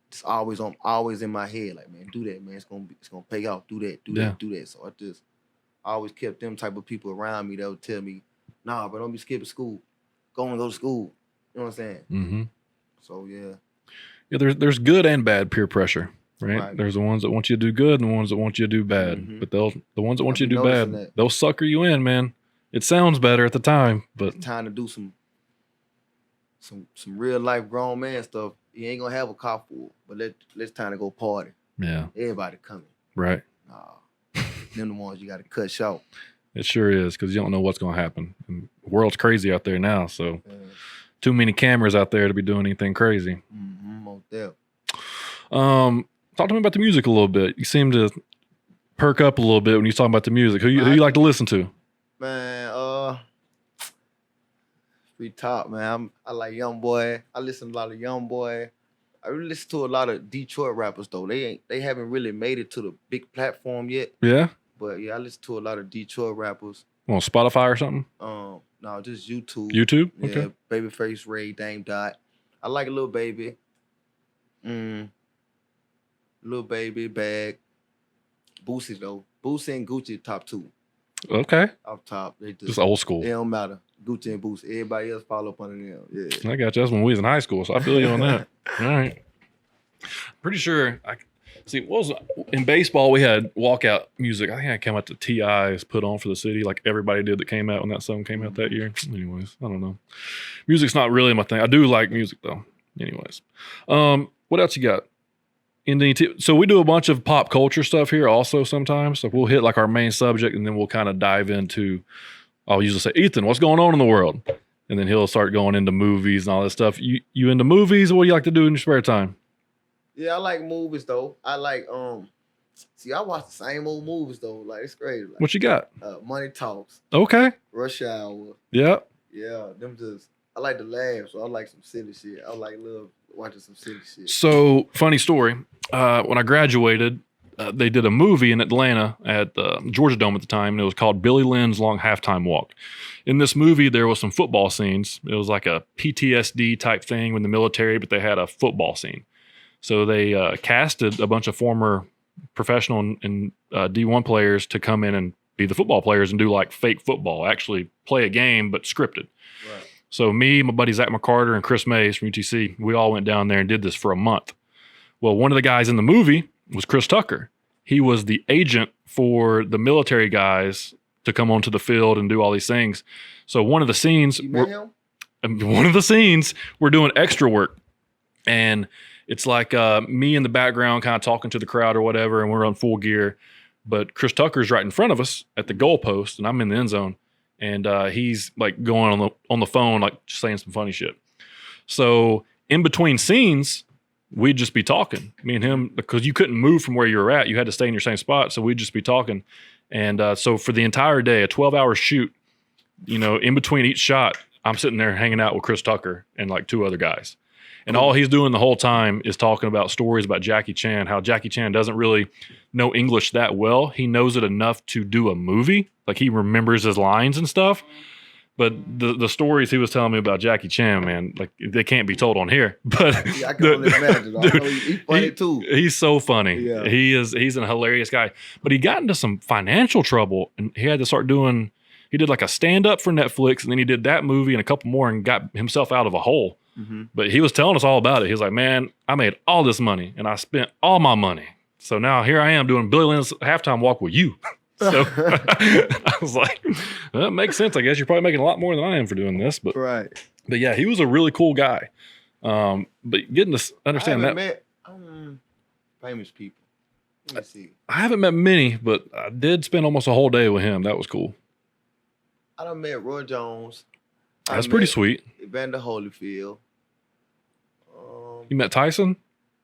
just always in my head. Like, man, do that, man. It's gonna pay off. Do that, do that. So I always kept them type of people around me that would tell me, nah, but don't be skipping school. Go to school. You know what I'm saying? Mm-hmm. So yeah. Yeah, there's good and bad peer pressure. Right? There's the ones that want you to do good and the ones that want you to do bad. Mm-hmm. But the ones that want you to do bad, they'll sucker you in, man. It sounds better at the time, but it's time to do some real life grown man stuff. You ain't gonna have a car full, but let's time to go party. Yeah. Everybody coming. Right. Nah. Them the ones you gotta cut short. It sure is, because you don't know what's gonna happen. And the world's crazy out there now, so too many cameras out there to be doing anything crazy. Mm-hmm. Most definitely. Talk to me about the music a little bit. You seem to perk up a little bit when you talk about the music. Who you like to listen to? Man, free top, man. I like Young Boy. I listen to a lot of Young Boy. I really listen to a lot of Detroit rappers though. They haven't really made it to the big platform yet. Yeah. But yeah, I listen to a lot of Detroit rappers. On Spotify or something? No, just YouTube. YouTube? Yeah, okay. Babyface Ray, Dame Dot. I like Lil Baby. Lil Baby, Bag. Boosie though. Boosie and Gucci top two. Okay. Off top. They just old school. It don't matter. Gucci and Boosie. Everybody else follow up under them. Yeah. I got you. That's when we was in high school, so I feel you on that. All right. Pretty sure in baseball we had walkout music. I think I came out to T.I.'s Put On for the City, like everybody did that came out when that song came out that year. Anyways, I don't know. Music's not really my thing. I do like music though. Anyways. What else you got? So we do a bunch of pop culture stuff here also sometimes. Like we'll hit like our main subject and then we'll kind of dive into, I'll usually say, Ethan, what's going on in the world? And then he'll start going into movies and all that stuff. You into movies? What do you like to do in your spare time? Yeah, I like movies though. I like I watch the same old movies though. Like it's crazy. Like, what you got? Money Talks. Okay. Rush Hour. Yeah. Yeah, I like to laugh, so I like some silly shit. I love watching some silly shit. So, funny story. When I graduated, they did a movie in Atlanta at the Georgia Dome at the time, and it was called Billy Lynn's Long Halftime Walk. In this movie, there was some football scenes. It was like a PTSD type thing with the military, but they had a football scene. So they casted a bunch of former professional and D1 players to come in and be the football players and do like fake football, actually play a game, but scripted. Right. So me, my buddy Zach McCarter, and Chris Mays from UTC, we all went down there and did this for a month. Well, one of the guys in the movie was Chris Tucker. He was the agent for the military guys to come onto the field and do all these things. So one of the scenes, You met him? we're doing extra work, and it's like me in the background kind of talking to the crowd or whatever, and we're on full gear. But Chris Tucker's right in front of us at the goalpost, and I'm in the end zone, and he's like going on the phone, like just saying some funny shit. So in between scenes, we'd just be talking, me and him, because you couldn't move from where you were at. You had to stay in your same spot, so we'd just be talking. And so for the entire day, a 12-hour shoot, in between each shot, I'm sitting there hanging out with Chris Tucker and like 2 other guys. And all he's doing the whole time is talking about stories about Jackie Chan, how Jackie Chan doesn't really know English that well. He knows it enough to do a movie. Like he remembers his lines and stuff. But the stories he was telling me about Jackie Chan, man, like they can't be told on here. But Yeah, I can only imagine. I know he's funny too. He's so funny. Yeah. He's a hilarious guy. But he got into some financial trouble, and he had to start doing. He did like a stand-up for Netflix, and then he did that movie and a couple more, and got himself out of a hole. Mm-hmm. But he was telling us all about it. He was like, "Man, I made all this money, and I spent all my money. So now here I am doing Billy Lynn's halftime walk with you." So I was like, well, that makes sense. I guess you're probably making a lot more than I am for doing this. But Right. But yeah, he was a really cool guy. But getting to understand that. Met famous people. Let me see. I haven't met many, but I did spend almost a whole day with him. That was cool. I done met Roy Jones. That's pretty sweet. Evander Holyfield. You met Tyson?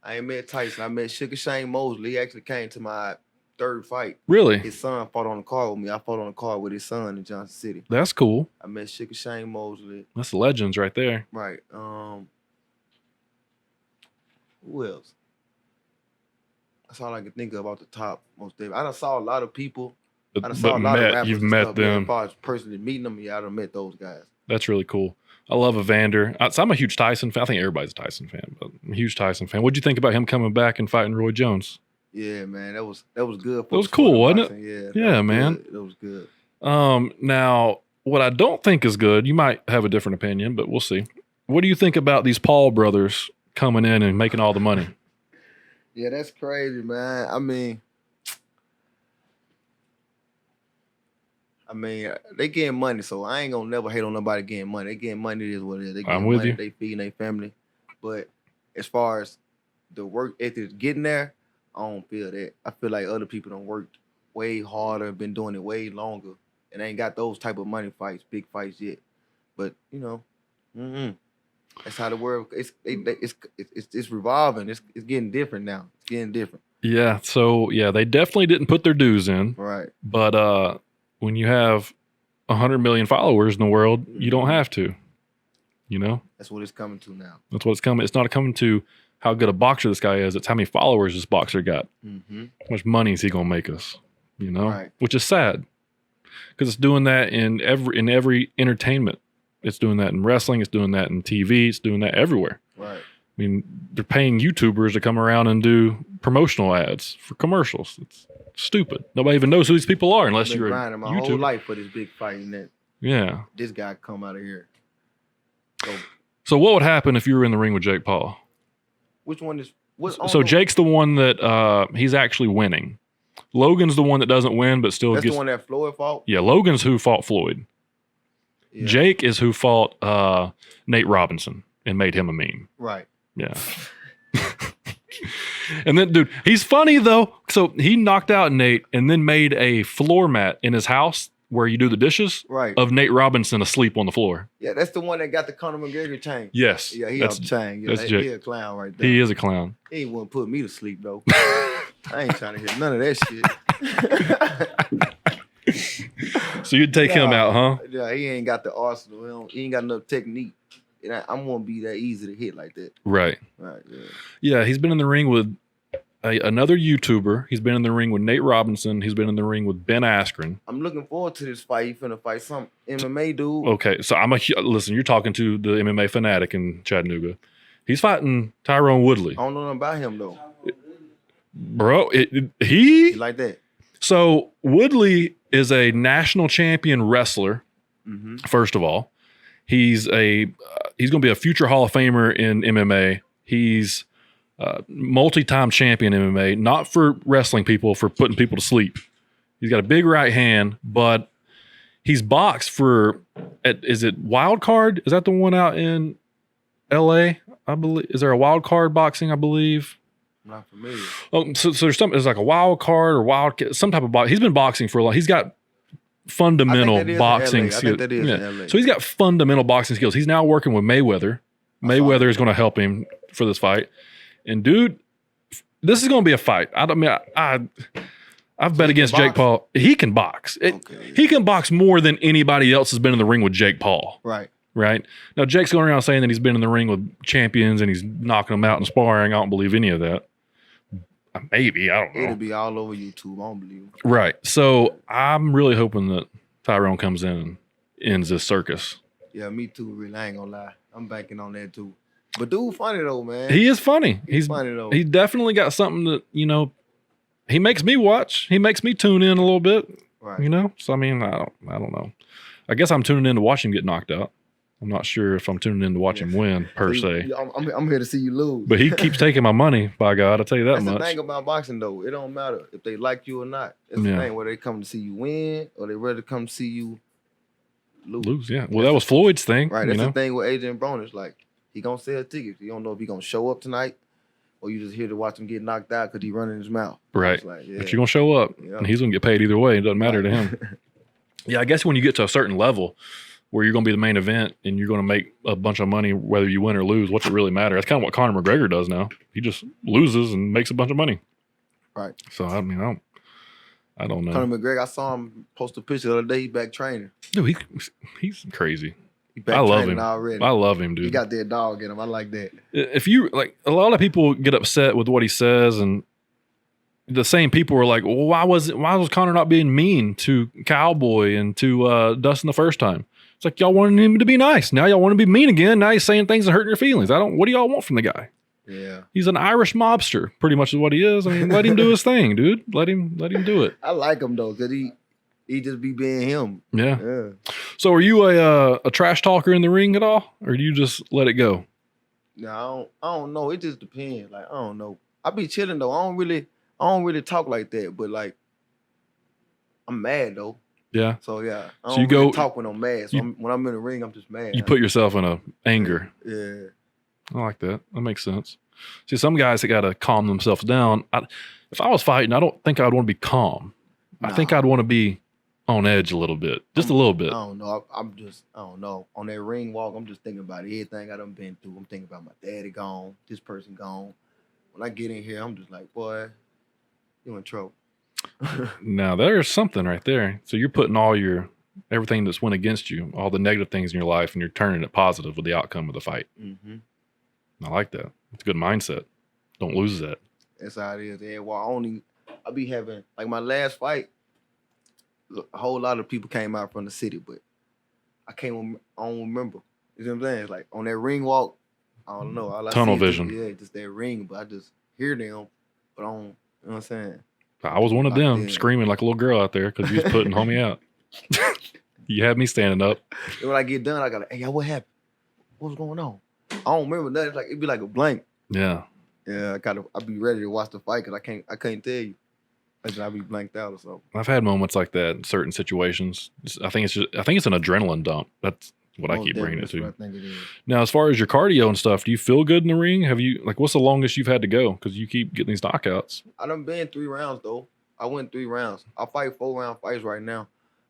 I ain't met Tyson. I met Sugar Shane Mosley. He actually came to my 3rd fight. Really? His son fought on the card with me. I fought on the card with his son in Johnson City. That's cool. I met Sugar Shane Mosley. That's legends right there. Right. Who else? That's all I can think of off the top. Most days. I done saw a lot of people. I done saw a lot of rappers you've and met stuff, man. them. As far as personally meeting them, yeah, I done met those guys. That's really cool. I love Evander. So I'm a huge Tyson fan. I think everybody's a Tyson fan, but I'm a huge Tyson fan. What'd you think about him coming back and fighting Roy Jones? Yeah, man, that was good. It was cool, wasn't it? Yeah, Yeah, man. It was good. Now, what I don't think is good, you might have a different opinion, but we'll see. What do you think about these Paul brothers coming in and making all the money? Yeah, that's crazy, man. I mean, they getting money, so I ain't gonna never hate on nobody getting money. They getting money, it is what it is. They getting I'm with money, you. They feeding their family. But as far as the work ethic getting there, I don't feel that. I feel like other people done worked way harder, been doing it way longer, and ain't got those type of money fights, big fights yet. But that's how the world. It's revolving. It's getting different now. It's getting different. Yeah. So yeah, they definitely didn't put their dues in. Right. But when you have 100 million followers in the world, you don't have to. That's what it's coming to now. That's what it's coming. It's not coming to how good a boxer this guy is. It's how many followers this boxer got. Mm-hmm. How much money is he gonna make us? Right. Which is sad because it's doing that in every entertainment. It's doing that in wrestling. It's doing that in TV. It's doing that everywhere. Right. I mean, they're paying YouTubers to come around and do promotional ads for commercials. It's stupid. Nobody even knows who these people are unless you're a grinding my YouTuber. whole life for this big fight, and that Yeah. this guy come out of here. So what would happen if you were in the ring with Jake Paul? Which one is? So Jake's the one that he's actually winning. Logan's the one that doesn't win, but still That's gets. the one that Floyd fought. Yeah, Logan's who fought Floyd. Yeah. Jake is who fought Nate Robinson and made him a meme. Right. Yeah. And then, dude, he's funny though. So he knocked out Nate and then made a floor mat in his house where you do the dishes. Right. Of Nate Robinson asleep on the floor. Yeah, that's the one that got the Conor McGregor chain. Yes. Yeah, he off the chain. Yeah, that's Jake. He a clown right there. He is a clown. He ain't want to put me to sleep though. I ain't trying to hear none of that shit. So you'd take him out, huh? Yeah, he ain't got the arsenal. He ain't got enough technique. And I'm gonna be that easy to hit like that. Right. Right. Yeah. Yeah, he's been in the ring with another YouTuber. He's been in the ring with Nate Robinson. He's been in the ring with Ben Askren. I'm looking forward to this fight. He finna fight some MMA dude. Okay, so listen. You're talking to the MMA fanatic in Chattanooga. He's fighting Tyrone Woodley, I don't know nothing about him though. bro. You He like that? so Woodley is a national champion wrestler. Mm-hmm. First of all, he's going to be a future Hall of Famer in MMA. He's multi-time champion in MMA, not for wrestling people, for putting people to sleep. He's got a big right hand, but He's boxed for, is it Wild Card? Is that the one out in L.A.? I believe. Is there a Wild Card boxing? I believe. I'm not familiar. Oh, so there's something. There's like a Wild Card or some type of box. He's been boxing for a lot. He's got fundamental boxing skills. I think that is in LA. So he's got fundamental boxing skills. He's now working with Mayweather. Mayweather is going to help him for this fight. And dude, this is going to be a fight. I've bet against Jake Paul. He can box. He can box more than anybody else has been in the ring with Jake Paul. Right. Now, Jake's going around saying that he's been in the ring with champions and he's knocking them out in sparring. I don't believe any of that. Maybe. I don't know. It'll be all over YouTube. I don't believe it. Right. So I'm really hoping that Tyrone comes in and ends this circus. Yeah, me too. Really, I ain't gonna lie. I'm banking on that too. But dude, funny though, man. He is funny. He's funny though. He definitely got something that, he makes me watch. He makes me tune in a little bit. Right. So I mean, I don't know. I guess I'm tuning in to watch him get knocked out. I'm not sure if I'm tuning in to watch him win per se. I'm here to see you lose. But he keeps taking my money, by God. I'll tell you that much. That's the thing about boxing, though. It don't matter if they like you or not. It's the thing where they come to see you win or they rather come to see you lose. Yeah. Well, that was Floyd's thing. Right. That's the thing with Adrian Broner's. Like, he going to sell tickets. You don't know if he going to show up tonight or you just here to watch him get knocked out because he running his mouth. Right. Like, but you're going to show up. And he's going to get paid either way. It doesn't matter to him. Yeah, I guess when you get to a certain level where you're going to be the main event and you're going to make a bunch of money whether you win or lose, what's it really matter? That's kind of what Conor McGregor does now. He just loses and makes a bunch of money. Right. So, I mean, I don't know. Conor McGregor, I saw him post a picture the other day. He back training. Dude, he's crazy. He back training already. I love him, dude. He got that dog in him. I like that. If you, a lot of people get upset with what he says, and the same people were like, well, why was Conor not being mean to Cowboy and to Dustin the first time? It's like, y'all wanted him to be nice. Now y'all want to be mean again. Now he's saying things that hurt your feelings. What do y'all want from the guy? Yeah. He's an Irish mobster, pretty much is what he is. I mean, let him do his thing, dude. Let him do it. I like him though, because he just be being him. Yeah. So are you a trash talker in the ring at all? Or do you just let it go? No, I don't know. It just depends. Like, I don't know. I be chilling though. I don't really talk like that, but like I'm mad though. Yeah. So yeah, I don't really talk when I'm mad. So when I'm in the ring, I'm just mad. You put yourself in a anger. Yeah. I like that. That makes sense. See, some guys that got to calm themselves down. If I was fighting, I don't think I'd want to be calm. I think I'd want to be on edge a little bit, just a little bit. I don't know. I don't know. On that ring walk, I'm just thinking about everything I done been through. I'm thinking about my daddy gone, this person gone. When I get in here, I'm just like, boy, you in trouble. Now there's something right there. So you're putting everything that's went against you, all the negative things in your life, and you're turning it positive with the outcome of the fight. Mm-hmm. I like that. It's a good mindset. Don't lose that. That's how it is. Yeah, well, I be having, like my last fight, a whole lot of people came out from the city, but I don't remember. You know what I'm saying? It's like on that ring walk, I don't know. All I Tunnel see vision. Just that ring, but I just hear them, but I don't, you know what I'm saying? I was one of them screaming like a little girl out there because you was putting homie out. You had me standing up. And when I get done, I got hey, what happened? What's going on? I don't remember nothing. It's like it'd be like a blank. Yeah. Yeah, I be ready to watch the fight because I can't tell you. I be blanked out or something. I've had moments like that in certain situations. I think it's an adrenaline dump. That's what I keep bringing it to. I think it is. Now, as far as your cardio and stuff, do you feel good in the ring? What's the longest you've had to go? Because you keep getting these knockouts. I done been 3 rounds though. I went 3 rounds. I fight 4-round fights right now.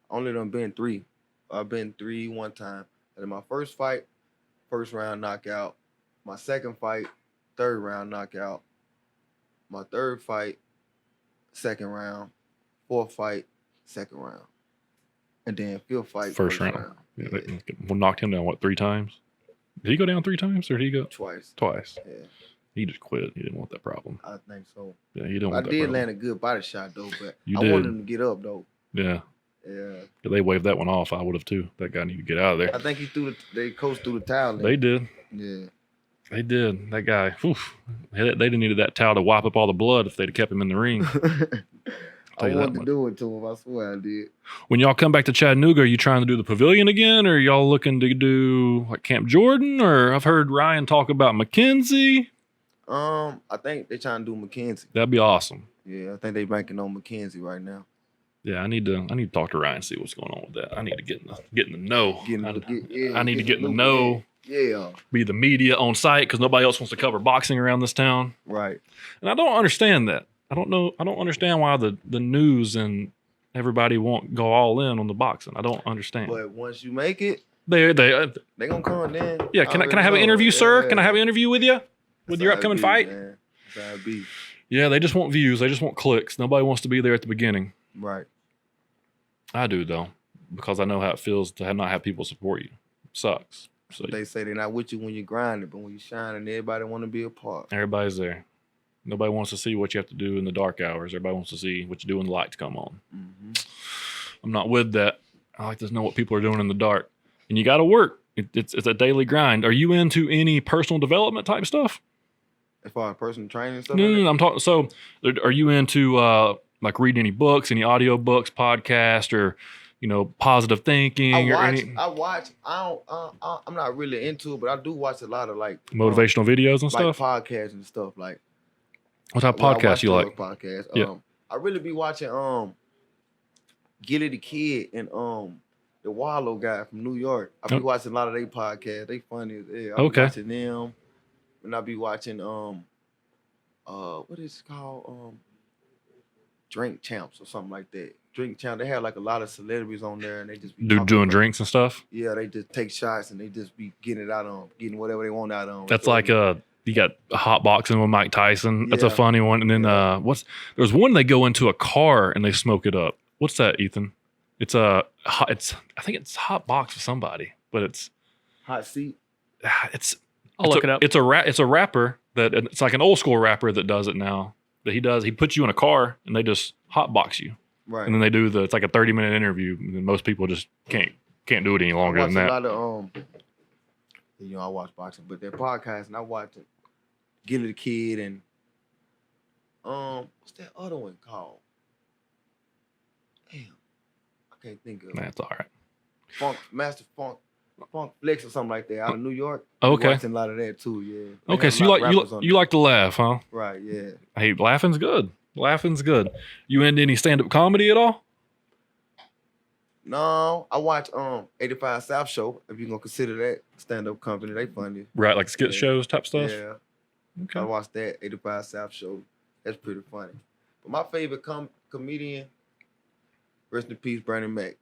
I only done been 3. I've been 3 one time. And in my first fight, first round knockout. My second fight, 3rd round knockout. My 3rd fight, 2nd round. 4th fight, 2nd round. And then 5th fight, first round. Yeah. We knocked him down, 3 times? Did he go down 3 times or did he go? Twice. Twice. Yeah. He just quit. He didn't want that problem. I think so. Yeah, he didn't want that problem. I did land a good body shot though, but I wanted him to get up though. Yeah. Yeah. If they waved that one off, I would have too. That guy needed to get out of there. I think they coached through the towel. They did. Yeah. They did. That guy, they needed that towel to wipe up all the blood if they'd have kept him in the ring. I wanted to do it to him. I swear I did. When y'all come back to Chattanooga, are you trying to do the pavilion again, or are y'all looking to do like Camp Jordan? Or I've heard Ryan talk about McKenzie. I think they're trying to do McKenzie. That'd be awesome. Yeah, I think they're banking on McKenzie right now. Yeah, I need to talk to Ryan and see what's going on with that. I need to get in the know. I need to get in the know. Yeah. Be the media on site because nobody else wants to cover boxing around this town. Right. And I don't understand that. I don't understand why the news and everybody won't go all in on the boxing. I don't understand. But once you make it, they gonna come then. Yeah, can I have an interview, sir? Yeah. Can I have an interview with you? With your upcoming fight? Man. That's how it be. Yeah, they just want views. They just want clicks. Nobody wants to be there at the beginning. Right. I do though, because I know how it feels to not have people support you. It sucks. So they say they're not with you when you're grinding, but when you're shining, everybody want to be a part. Everybody's there. Nobody wants to see what you have to do in the dark hours. Everybody wants to see what you do when the lights come on. Mm-hmm. I'm not with that. I like to know what people are doing in the dark. And you got to work. It's a daily grind. Are you into any personal development type stuff? As far as personal training and stuff? No. I'm talking. So, are you into like reading any books, any audio books, podcast, or positive thinking? I watch. I'm not really into it, but I do watch a lot of like motivational videos and stuff, like podcasts and stuff. Like, what type of podcast you like? Podcasts. Yeah. I really be watching Gilly the Kid and the Wallow guy from New York. I be watching a lot of their podcasts. They funny as hell. I be watching them, and I be watching what is it called? Drink Champs or something like that. Drink Champ. They have like a lot of celebrities on there, and they just be doing drinks and stuff. Yeah, they just take shots and they just be getting it out on, getting whatever they want out on. That's like you got hot boxing with Mike Tyson. That's a funny one. And then there's one they go into a car and they smoke it up. What's that, Ethan? I think it's hot box with somebody, but it's hot seat. I'll look it up. It's a rapper it's like an old school rapper that does it now. That he puts you in a car and they just hot box you. Right. And then they do it's like a 30-minute interview, and most people just can't do it any longer than that. I watch a lot of I watch boxing, but their podcast, and I watch Gilly the Kid and what's that other one called? Damn, I can't think of it. That's all right. Master Funk Flex or something like that out of New York. Okay. Watching a lot of that too, yeah. Okay, so you like to laugh, huh? Right, yeah. Hey, laughing's good. Laughing's good. You into any stand-up comedy at all? No, I watch 85 South Show, if you're gonna consider that stand-up company. They funny. Right, like skit shows type stuff? Yeah. Okay. I watch that 85 South Show. That's pretty funny. But my favorite comedian, rest in peace, Bernie Mac.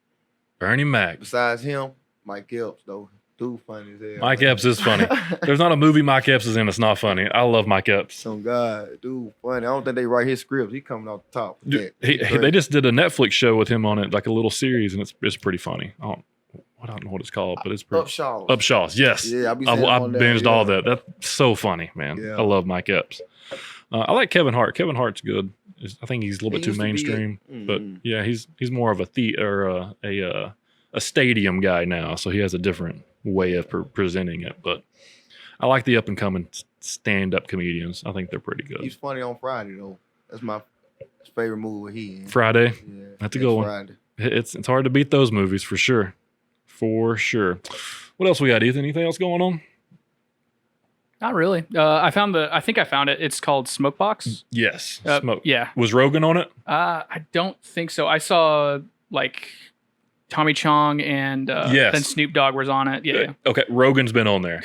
Bernie Mac. Besides him, Mike Epps, though. Dude funny as hell. Mike Epps is funny. There's not a movie Mike Epps is in that's not funny. I love Mike Epps. Some guy, dude funny. I don't think they write his scripts. He coming off the top. They just did a Netflix show with him on it, like a little series, and it's pretty funny. I don't know what it's called, but it's pretty. Upshaws, yes. Yeah, I binged all that. That's so funny, man. Yeah. I love Mike Epps. I like Kevin Hart. Kevin Hart's good. I think he's a little bit too mainstream, but yeah, he's more of a stadium guy now, so he has a different way of presenting it. But I like the up and coming stand-up comedians. I think they're pretty good. He's funny on Friday though. That's my favorite movie he in. Friday, yeah, that's a good one. Friday. It's hard to beat those movies for sure. For sure. What else we got, Ethan? Anything else going on? Not really. I think I found it. It's called Smokebox. Yes. Yeah. Was Rogan on it? I don't think so. I saw like Tommy Chong and then Snoop Dogg was on it. Yeah. Okay. Rogan's been on there.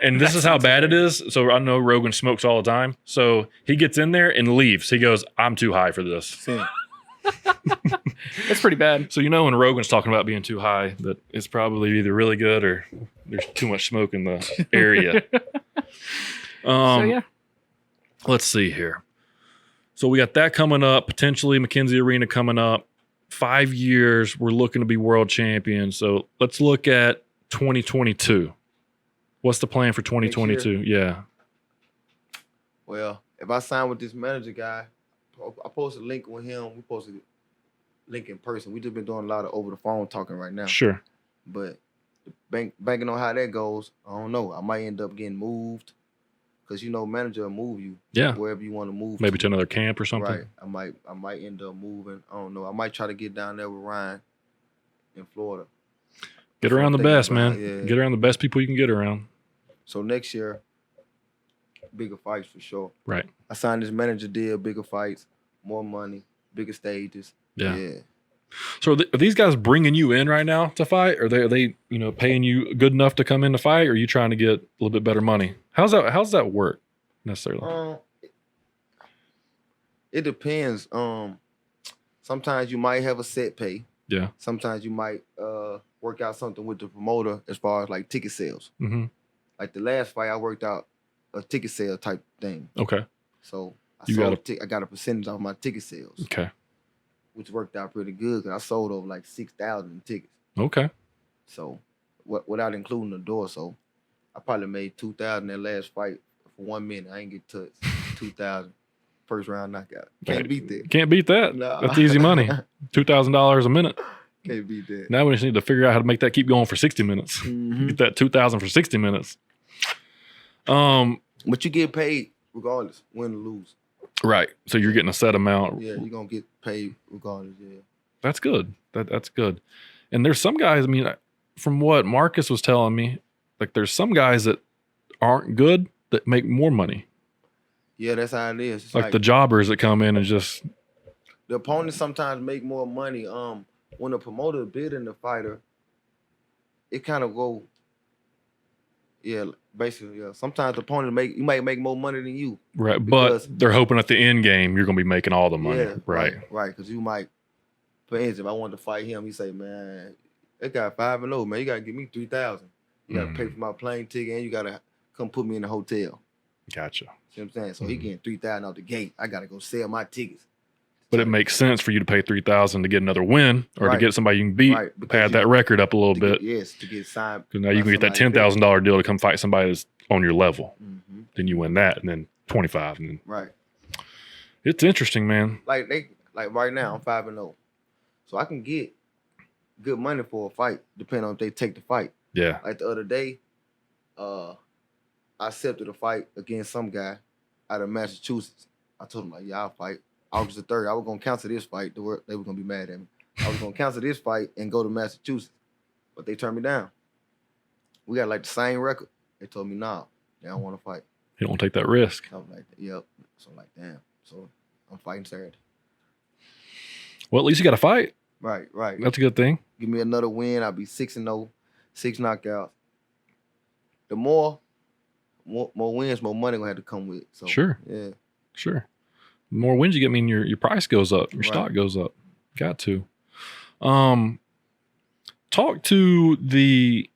And this is how bad it is. So I know Rogan smokes all the time. So he gets in there and leaves. He goes, I'm too high for this. That's pretty bad. So when Rogan's talking about being too high, that it's probably either really good or there's too much smoke in the area. So yeah. Let's see here. So we got that coming up, potentially McKenzie Arena coming up. 5 years, we're looking to be world champions. So let's look at 2022. What's the plan for 2022? Yeah. Well, if I sign with this manager guy, I posted a link with him. We posted a link in person. We just been doing a lot of over the phone talking right now. Sure. But banking on how that goes, I don't know. I might end up getting moved because manager will move you. Yeah. Wherever you want to move. Maybe to another camp or something. Right. I might end up moving. I don't know. I might try to get down there with Ryan in Florida. Get around the best, man. Yeah. Get around the best people you can get around. So next year, bigger fights for sure. Right. I signed this manager deal, bigger fights, more money, bigger stages. Yeah. So are these guys bringing you in right now to fight? Are they paying you good enough to come in to fight? Or are you trying to get a little bit better money? How's that work necessarily? It depends. Sometimes you might have a set pay. Yeah. Sometimes you might work out something with the promoter as far as like ticket sales. Mm-hmm. Like the last fight, I worked out a ticket sale type thing. Okay. So I got a percentage off my ticket sales. Okay. Which worked out pretty good because I sold over like 6,000 tickets. Okay. So without including the door, so I probably made 2,000 that last fight for 1 minute. I ain't get touched. 2,000 first round knockout. Can't beat that. Can't beat that. Nah. That's easy money. $2,000 a minute. Can't beat that. Now we just need to figure out how to make that keep going for 60 minutes. Mm-hmm. Get that 2,000 for 60 minutes. But you get paid regardless, win or lose. Right. So you're getting a set amount. Yeah, you're gonna get paid regardless. Yeah. That's good. That's good. And there's some guys, I mean, from what Marcus was telling me, like there's some guys that aren't good that make more money. Yeah, that's how it is. It's like the jobbers that come in and just the opponents sometimes make more money. When the promoter bidding the fighter, it kind of go. Yeah, basically, yeah. Sometimes the opponent might make more money than you. Right, but they're hoping at the end game you're gonna be making all the money. Yeah, right. Because you might, for instance, if I wanted to fight him, he say, man, that guy 5-0, man, you gotta give me 3,000. You gotta pay for my plane ticket and you gotta come put me in the hotel. Gotcha. See what I'm saying? So he getting 3,000 out the gate. I gotta go sell my tickets. But it makes sense for you to pay 3,000 to get another win, or to get somebody you can beat, pad that record up a little bit. Yes, to get signed. Because now you can get that $10,000 deal to come fight somebody that's on your level. Mm-hmm. Then you win that, and then 25, and then It's interesting, man. Like right now, I'm 5-0, so I can get good money for a fight, depending on if they take the fight. Yeah. Like the other day, I accepted a fight against some guy out of Massachusetts. I told him, like, yeah, I'll fight. August the 3rd, I was going to cancel this fight. They were going to be mad at me. I was going to cancel this fight and go to Massachusetts. But they turned me down. We got like the same record. They told me, nah, they don't want to fight. You don't want to take that risk. I was like, yep. So I'm like, damn. So I'm fighting Saturday. Well, at least you got to fight. Right. That's a good thing. Give me another win. I'll be 6-0, 6 knockouts. The more wins, more money going to have to come with. So, sure. Yeah. Sure. The more wins you get, I mean, your price goes up, your stock goes up. Got to. Talk to the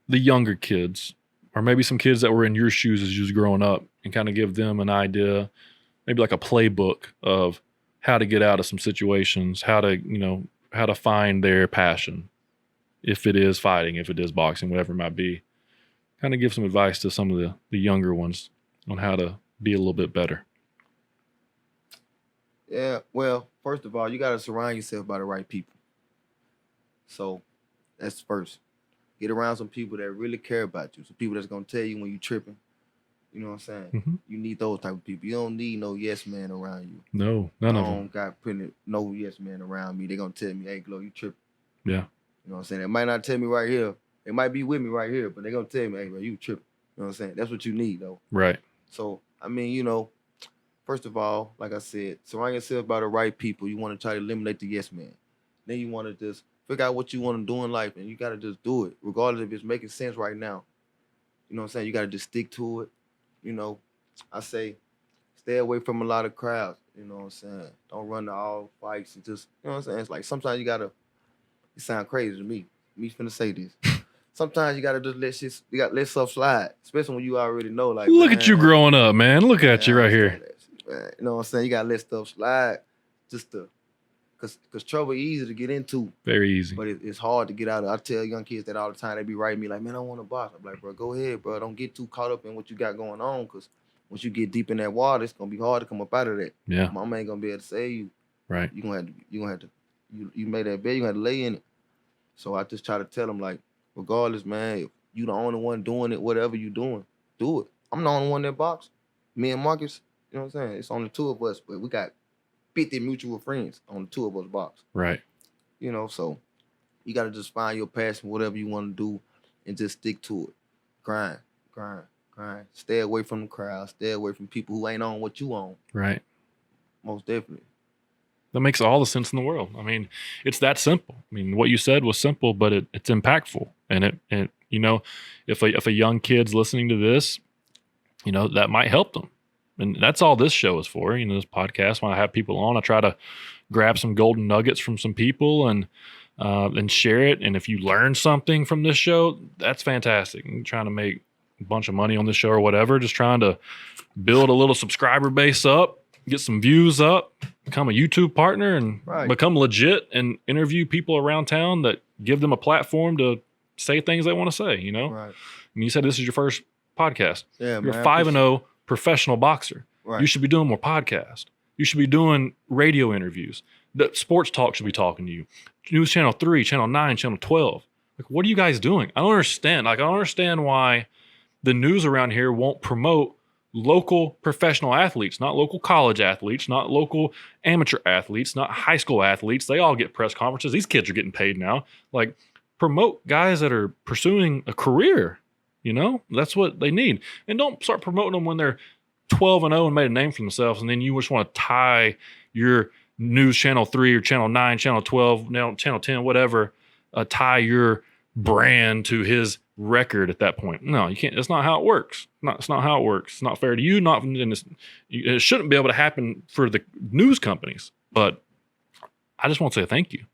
younger kids, or maybe some kids that were in your shoes as you was growing up, and kind of give them an idea, maybe like a playbook of how to get out of some situations, how to find their passion, if it is fighting, if it is boxing, whatever it might be. Kind of give some advice to some of the younger ones on how to be a little bit better. Yeah, well, first of all, you got to surround yourself by the right people. So that's first. Get around some people that really care about you. Some people that's going to tell you when you're tripping. You know what I'm saying? Mm-hmm. You need those type of people. You don't need no yes man around you. No, none of them. I don't got no yes man around me. They're going to tell me, hey, Glow, you tripping. Yeah. You know what I'm saying? They might not tell me right here. They might be with me right here, but they're going to tell me, hey, bro, you tripping. You know what I'm saying? That's what you need, though. Right. So, I mean, first of all, like I said, surround yourself by the right people. You want to try to eliminate the yes man. Then you want to just figure out what you want to do in life, and you got to just do it, regardless if it's making sense right now. You know what I'm saying? You got to just stick to it. I say stay away from a lot of crowds. You know what I'm saying? Don't run to all fights and just, you know what I'm saying? It's like sometimes you got to, it sound crazy to me. Me finna say this. Sometimes you got to just let stuff slide, especially when you already know. Like, look at you growing up, man. Look at you right here. You know what I'm saying? You got to let stuff slide just to, because trouble is easy to get into. Very easy. But it's hard to get out of. I tell young kids that all the time. They be writing me like, man, I want to box. I'm like, bro, go ahead, bro. Don't get too caught up in what you got going on, because once you get deep in that water, it's going to be hard to come up out of that. Yeah. Mama ain't going to be able to save you. Right. You're going to have to, you made that bed, you're going to have to lay in it. So I just try to tell them, like, regardless, man, if you the only one doing it, whatever you doing, do it. I'm the only one that box. Me and Marcus, you know what I'm saying? It's only two of us, but we got 50 mutual friends on the two of us box. Right. So you got to just find your passion, whatever you want to do, and just stick to it. Grind. Stay away from the crowd. Stay away from people who ain't on what you on. Right. Most definitely. That makes all the sense in the world. I mean, it's that simple. I mean, what you said was simple, but it's impactful. And it you know, if a young kid's listening to this, you know, that might help them. And that's all this show is for. You know, this podcast, when I have people on, I try to grab some golden nuggets from some people and share it. And if you learn something from this show, that's fantastic. I'm trying to make a bunch of money on this show or whatever, just trying to build a little subscriber base up, get some views up, become a YouTube partner, and become legit and interview people around town that give them a platform to say things they want to say, you know? Right. I mean, you said this is your first podcast. Yeah, You're a 5-0 professional boxer. Right. You should be doing more podcasts. You should be doing radio interviews. The sports talk should be talking to you. News Channel 3, Channel 9, Channel 12. Like, what are you guys doing? I don't understand. Like, I don't understand why the news around here won't promote local professional athletes, not local college athletes, not local amateur athletes, not high school athletes. They all get press conferences. These kids are getting paid now. Like, promote guys that are pursuing a career. You know, that's what they need. And don't start promoting them when they're 12-0 and made a name for themselves, and then you just want to tie your News Channel 3 or Channel 9, Channel 12, now Channel 10, whatever, tie your brand to his record at that point. No, you can't. That's not how it works. It's not how it works. It's not fair to you. It shouldn't be able to happen for the news companies. But I just want to say thank you.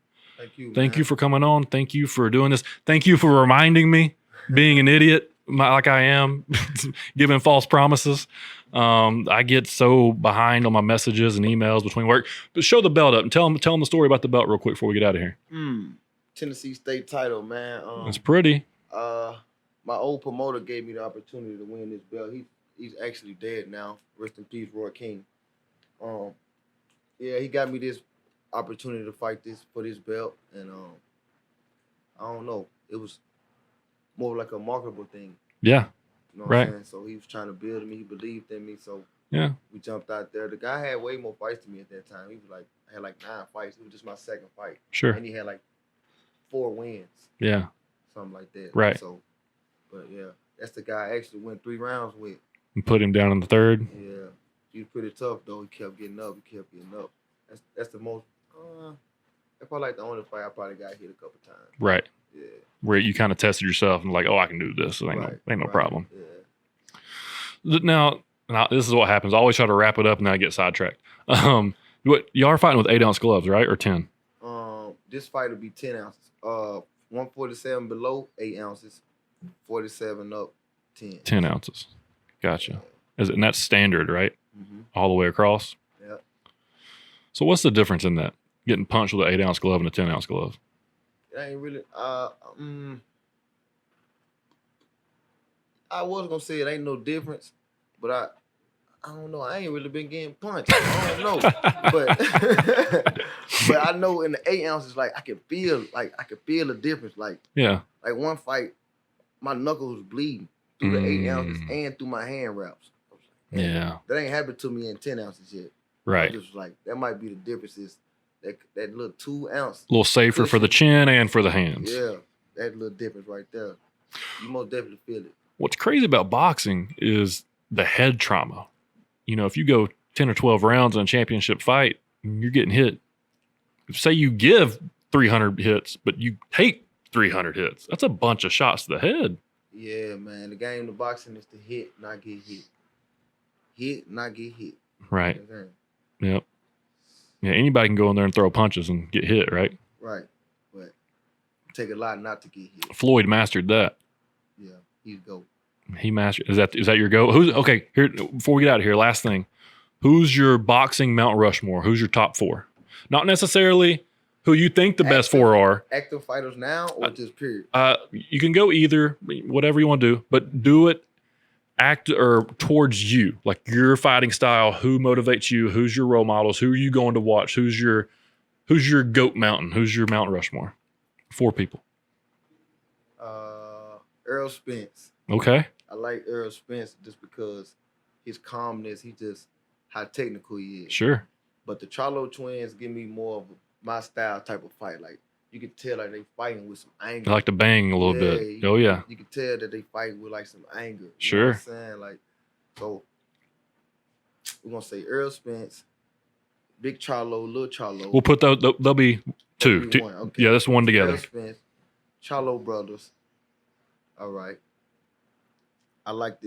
Thank you for coming on. Thank you for doing this. Thank you for reminding me, being an idiot like I am, giving false promises. I get so behind on my messages and emails between work. But show the belt up and tell them the story about the belt real quick before we get out of here. Tennessee state title, man. It's pretty. My old promoter gave me the opportunity to win this belt. He's actually dead now. Rest in peace, Roy King. Yeah, he got me this opportunity to fight for this belt, and I don't know. It was more like a marketable thing. Yeah. You know what I'm saying? So he was trying to build me. He believed in me. So yeah, we jumped out there. The guy had way more fights than me at that time. He was like, I had like 9 fights. It was just my second fight. Sure. And he had like 4 wins. Yeah. Something like that. Right. So, but yeah, that's the guy I actually went 3 rounds with. And put him down in the 3rd. Yeah. He was pretty tough though. He kept getting up. That's the most. That's probably like the only fight I probably got hit a couple times. Right. Yeah. Where you kind of tested yourself and like, oh, I can do this. So ain't no problem. Yeah. Now, this is what happens. I always try to wrap it up and then I get sidetracked. Y'all are fighting with 8-ounce gloves, right? Or 10? This fight will be 10 ounces. 147 below, 8 ounces. 47 up, 10. 10 ounces. Gotcha. And that's standard, right? Mm-hmm. All the way across? Yeah. So what's the difference in that? Getting punched with an 8-ounce glove and a 10-ounce glove? It ain't really. I was gonna say it ain't no difference, but I don't know. I ain't really been getting punched. I don't know, but I know in the 8 ounces, like I can feel the difference. Like one fight, my knuckles was bleeding through the 8 ounces and through my hand wraps. Yeah, that ain't happened to me in 10 ounces yet. Right. I just like that might be the difference is that little 2 ounce. A little safer cushion for the chin and for the hands. Yeah, that little difference right there. You most definitely feel it. What's crazy about boxing is the head trauma. You know, if you go 10 or 12 rounds in a championship fight, you're getting hit. Say you give 300 hits, but you take 300 hits. That's a bunch of shots to the head. Yeah, man. The game of boxing is to hit, not get hit. Hit, not get hit. Right. Yep. Yeah, anybody can go in there and throw punches and get hit, right? Right. But it take a lot not to get hit. Floyd mastered that. Yeah, he's GOAT. He mastered. Is that your go? Okay? Here, before we get out of here, last thing. Who's your boxing Mount Rushmore? Who's your top 4? Not necessarily who you think the best 4 are. Active fighters now or just period? You can go either, whatever you want to do, but do it towards you, like your fighting style. Who motivates you? Who's your role models? Who are you going to watch? Who's your GOAT mountain? Who's your Mount Rushmore? 4 people. Earl Spence. Okay. I like Earl Spence just because his calmness, how technical he is. Sure. But the Charlo twins give me more of my style type of fight. Like you can tell like they fighting with some anger. They like to bang a little bit. You can tell that they fight with like some anger. Sure. You know what I'm saying? Like, so we're gonna say Earl Spence. Big Charlo, Little Charlo. We'll put those. There'll be two. Okay. Yeah, that's one together. Earl Spence, Charlo brothers. All right. I like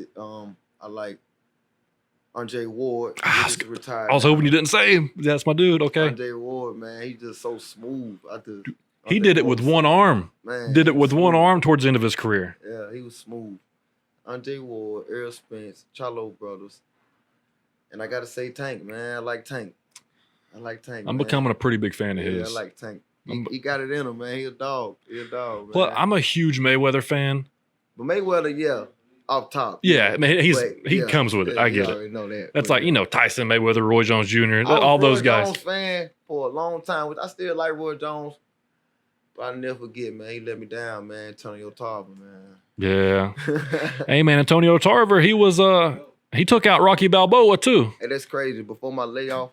Andre Ward. Retired. I was hoping you didn't say him. That's my dude. Okay. Andre Ward, man, he's just so smooth. He did it with one arm. Man, did it with one arm towards the end of his career. Yeah, he was smooth. Andre Ward, Earl Spence, Charlo brothers. And I gotta say Tank, man. I like Tank. I'm becoming a pretty big fan of his. Yeah, I like Tank. He got it in him, man. He a dog, man. Well, I'm a huge Mayweather fan. But Mayweather, yeah, off top. Yeah, I mean, he comes with it. I get it. Know that. That's like, Tyson, Mayweather, Roy Jones Jr., all those guys. I was a Roy Jones fan for a long time. I still like Roy Jones. But I never forget, man. He let me down, man. Antonio Tarver, man. Yeah. Hey, man, Antonio Tarver, he took out Rocky Balboa, too. Hey, that's crazy. Before my layoff,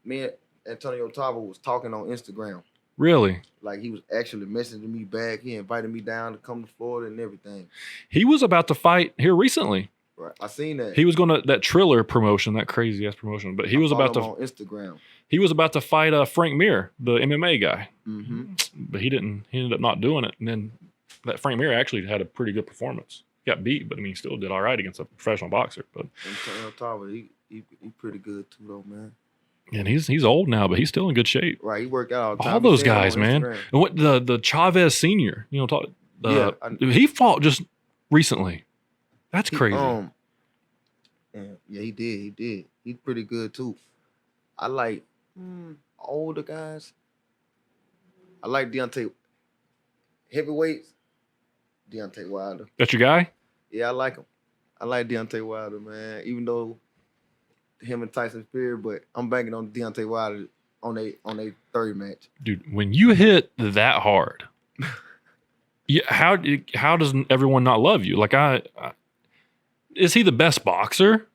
me and Antonio Tarver was talking on Instagram. Really? Like, he was actually messaging me back. He invited me down to come to Florida and everything. He was about to fight here recently. Right. I seen that. He was going to, that Triller promotion, that crazy ass promotion, but he was about to. On Instagram. He was about to fight Frank Mir, the MMA guy. Mm-hmm. But he ended up not doing it. And then that Frank Mir actually had a pretty good performance. Got beat, but I mean, he still did all right against a professional boxer. But Antonio Tarver, he pretty good too, though, man. And he's old now, but he's still in good shape. Right, he worked out all the time. All those guys, man. And what the Chavez Senior, he fought just recently. That's crazy. Yeah, he did. He's pretty good too. I like older guys. I like Deontay. Heavyweights, Deontay Wilder. That's your guy? Yeah, I like him. I like Deontay Wilder, man. Even though him and Tyson Fury, but I'm banking on Deontay Wilder on a third match. Dude, when you hit that hard, how does everyone not love you? Like, is he the best boxer?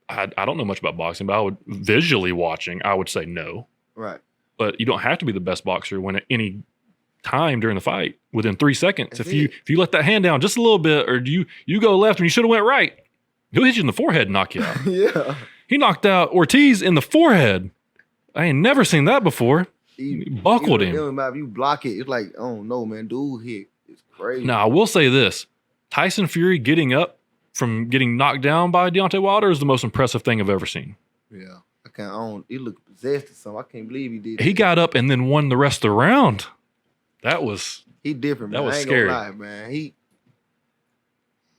I don't know much about boxing, but visually watching, I would say no. Right. But you don't have to be the best boxer when at any time during the fight, within 3 seconds, if you let that hand down just a little bit, or you go left when you should have went right, he'll hit you in the forehead and knock you out. Yeah. He knocked out Ortiz in the forehead. I ain't never seen that before. He buckled him. If you block it, it's like, oh no, man, dude hit. It's crazy. Now, I will say this. Tyson Fury getting up from getting knocked down by Deontay Wilder is the most impressive thing I've ever seen. Yeah. He looked possessed or something. I can't believe he did that. He got up and then won the rest of the round. He different, man. That was I ain't scary. Gonna lie, man.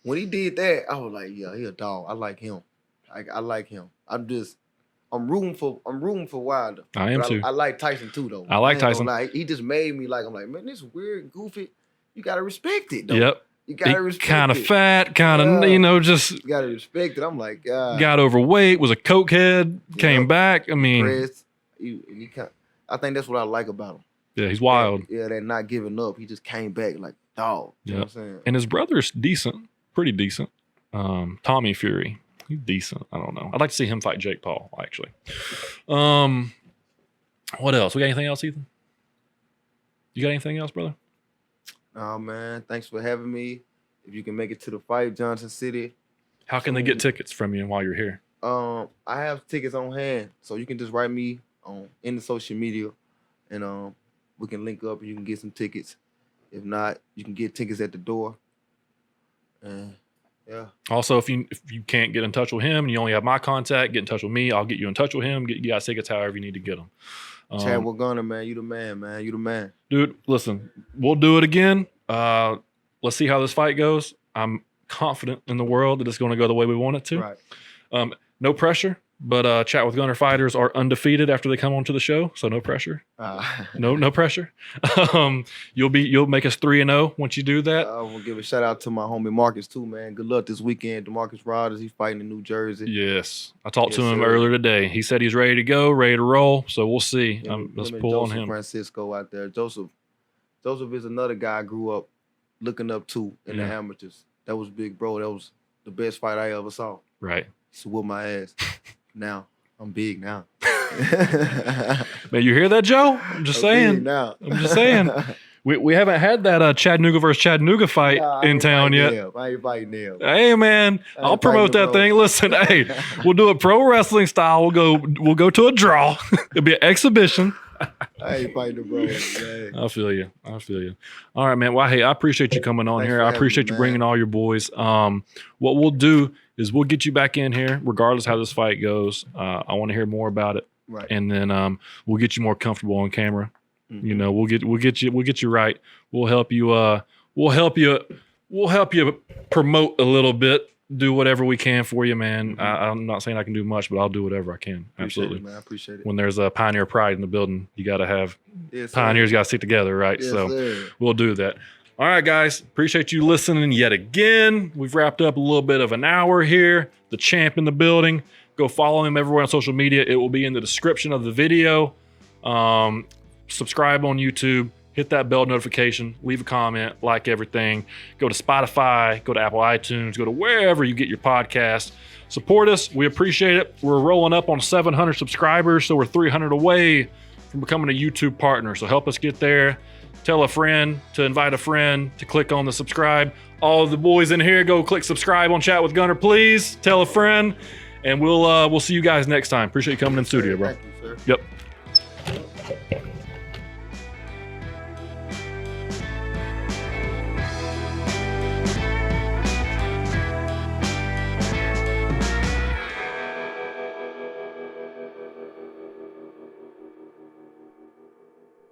When he did that, I was like, yeah, he a dog. I like him. I like him. I'm rooting for Wilder. I am too. I like Tyson too, though. I like Tyson. He just made me like, I'm like, man, this weird, goofy. You gotta respect it, though. Yep. You gotta respect it. Kind of fat, kind of, just. You gotta respect it. I'm like, God. Got overweight, was a cokehead, came back. I mean. I think that's what I like about him. Yeah, he's wild. Yeah, that not giving up. He just came back like dog. You know what I'm saying? And his brother's decent, pretty decent. Tommy Fury. He's decent. I don't know. I'd like to see him fight Jake Paul, actually. What else? We got anything else, Ethan? You got anything else, brother? Oh, man. Thanks for having me. If you can make it to the fight, Johnson City. How can they get tickets from you while you're here? I have tickets on hand, so you can just write me in the social media, and we can link up and you can get some tickets. If not, you can get tickets at the door. And yeah. Also, if you can't get in touch with him and you only have my contact, get in touch with me. I'll get you in touch with him. Get you guys tickets however you need to get them. CHATT WITH GUNNER, man. You the man, man. You the man. Dude, listen, we'll do it again. Let's see how this fight goes. I'm confident in the world that it's going to go the way we want it to. Right. No pressure, but CHATT WITH GUNNER fighters are undefeated after they come onto the show, so no pressure. No pressure. You'll make us 3-0 once you do that. We'll give a shout out to my homie Marcus too, man. Good luck this weekend. DeMarcus Rodgers, he's fighting in New Jersey. Yes, I talked to him earlier today. He said he's ready to go, ready to roll. So we'll see. Let's pull on him. Francisco out there. Joseph is another guy I grew up looking up to in the amateurs. That was big bro. That was the best fight I ever saw. Right. He whooped my ass. Now I'm big now. Man, you hear that, Joe? I'm just saying. Now. I'm just saying. We haven't had that Chattanooga versus Chattanooga fight in town yet. I ain't fighting them. Hey man, I'll promote that thing. Listen, hey, we'll do it pro wrestling style. We'll go to a draw. It'll be an exhibition. I ain't fighting the bro. Man. I feel you. All right, man. Well, hey, I appreciate you coming on here. I appreciate you bringing all your boys. What we'll do is we'll get you back in here, regardless how this fight goes. I want to hear more about it, right? And then we'll get you more comfortable on camera. Mm-hmm. You know, we'll get you right. We'll help you. We'll help you promote a little bit. Do whatever we can for you, man. Mm-hmm. I'm not saying I can do much, but I'll do whatever I can. Absolutely, man. I appreciate it. When there's a pioneer pride in the building, you got to have pioneers. Got to stick together, right? Yes, so sir. We'll do that. All right, guys. Appreciate you listening yet again. We've wrapped up a little bit of an hour here. The champ in the building. Go follow him everywhere on social media. It will be in the description of the video. Subscribe on YouTube. Hit that bell notification, leave a comment, like everything. Go to Spotify, go to Apple iTunes, go to wherever you get your podcast. Support us. We appreciate it. We're rolling up on 700 subscribers, so we're 300 away from becoming a YouTube partner. So help us get there. Tell a friend to invite a friend to click on the subscribe. All of the boys in here, go click subscribe on Chat with Gunner, please. Tell a friend, and we'll see you guys next time. Appreciate you coming in studio, bro. Thank you, sir. Yep.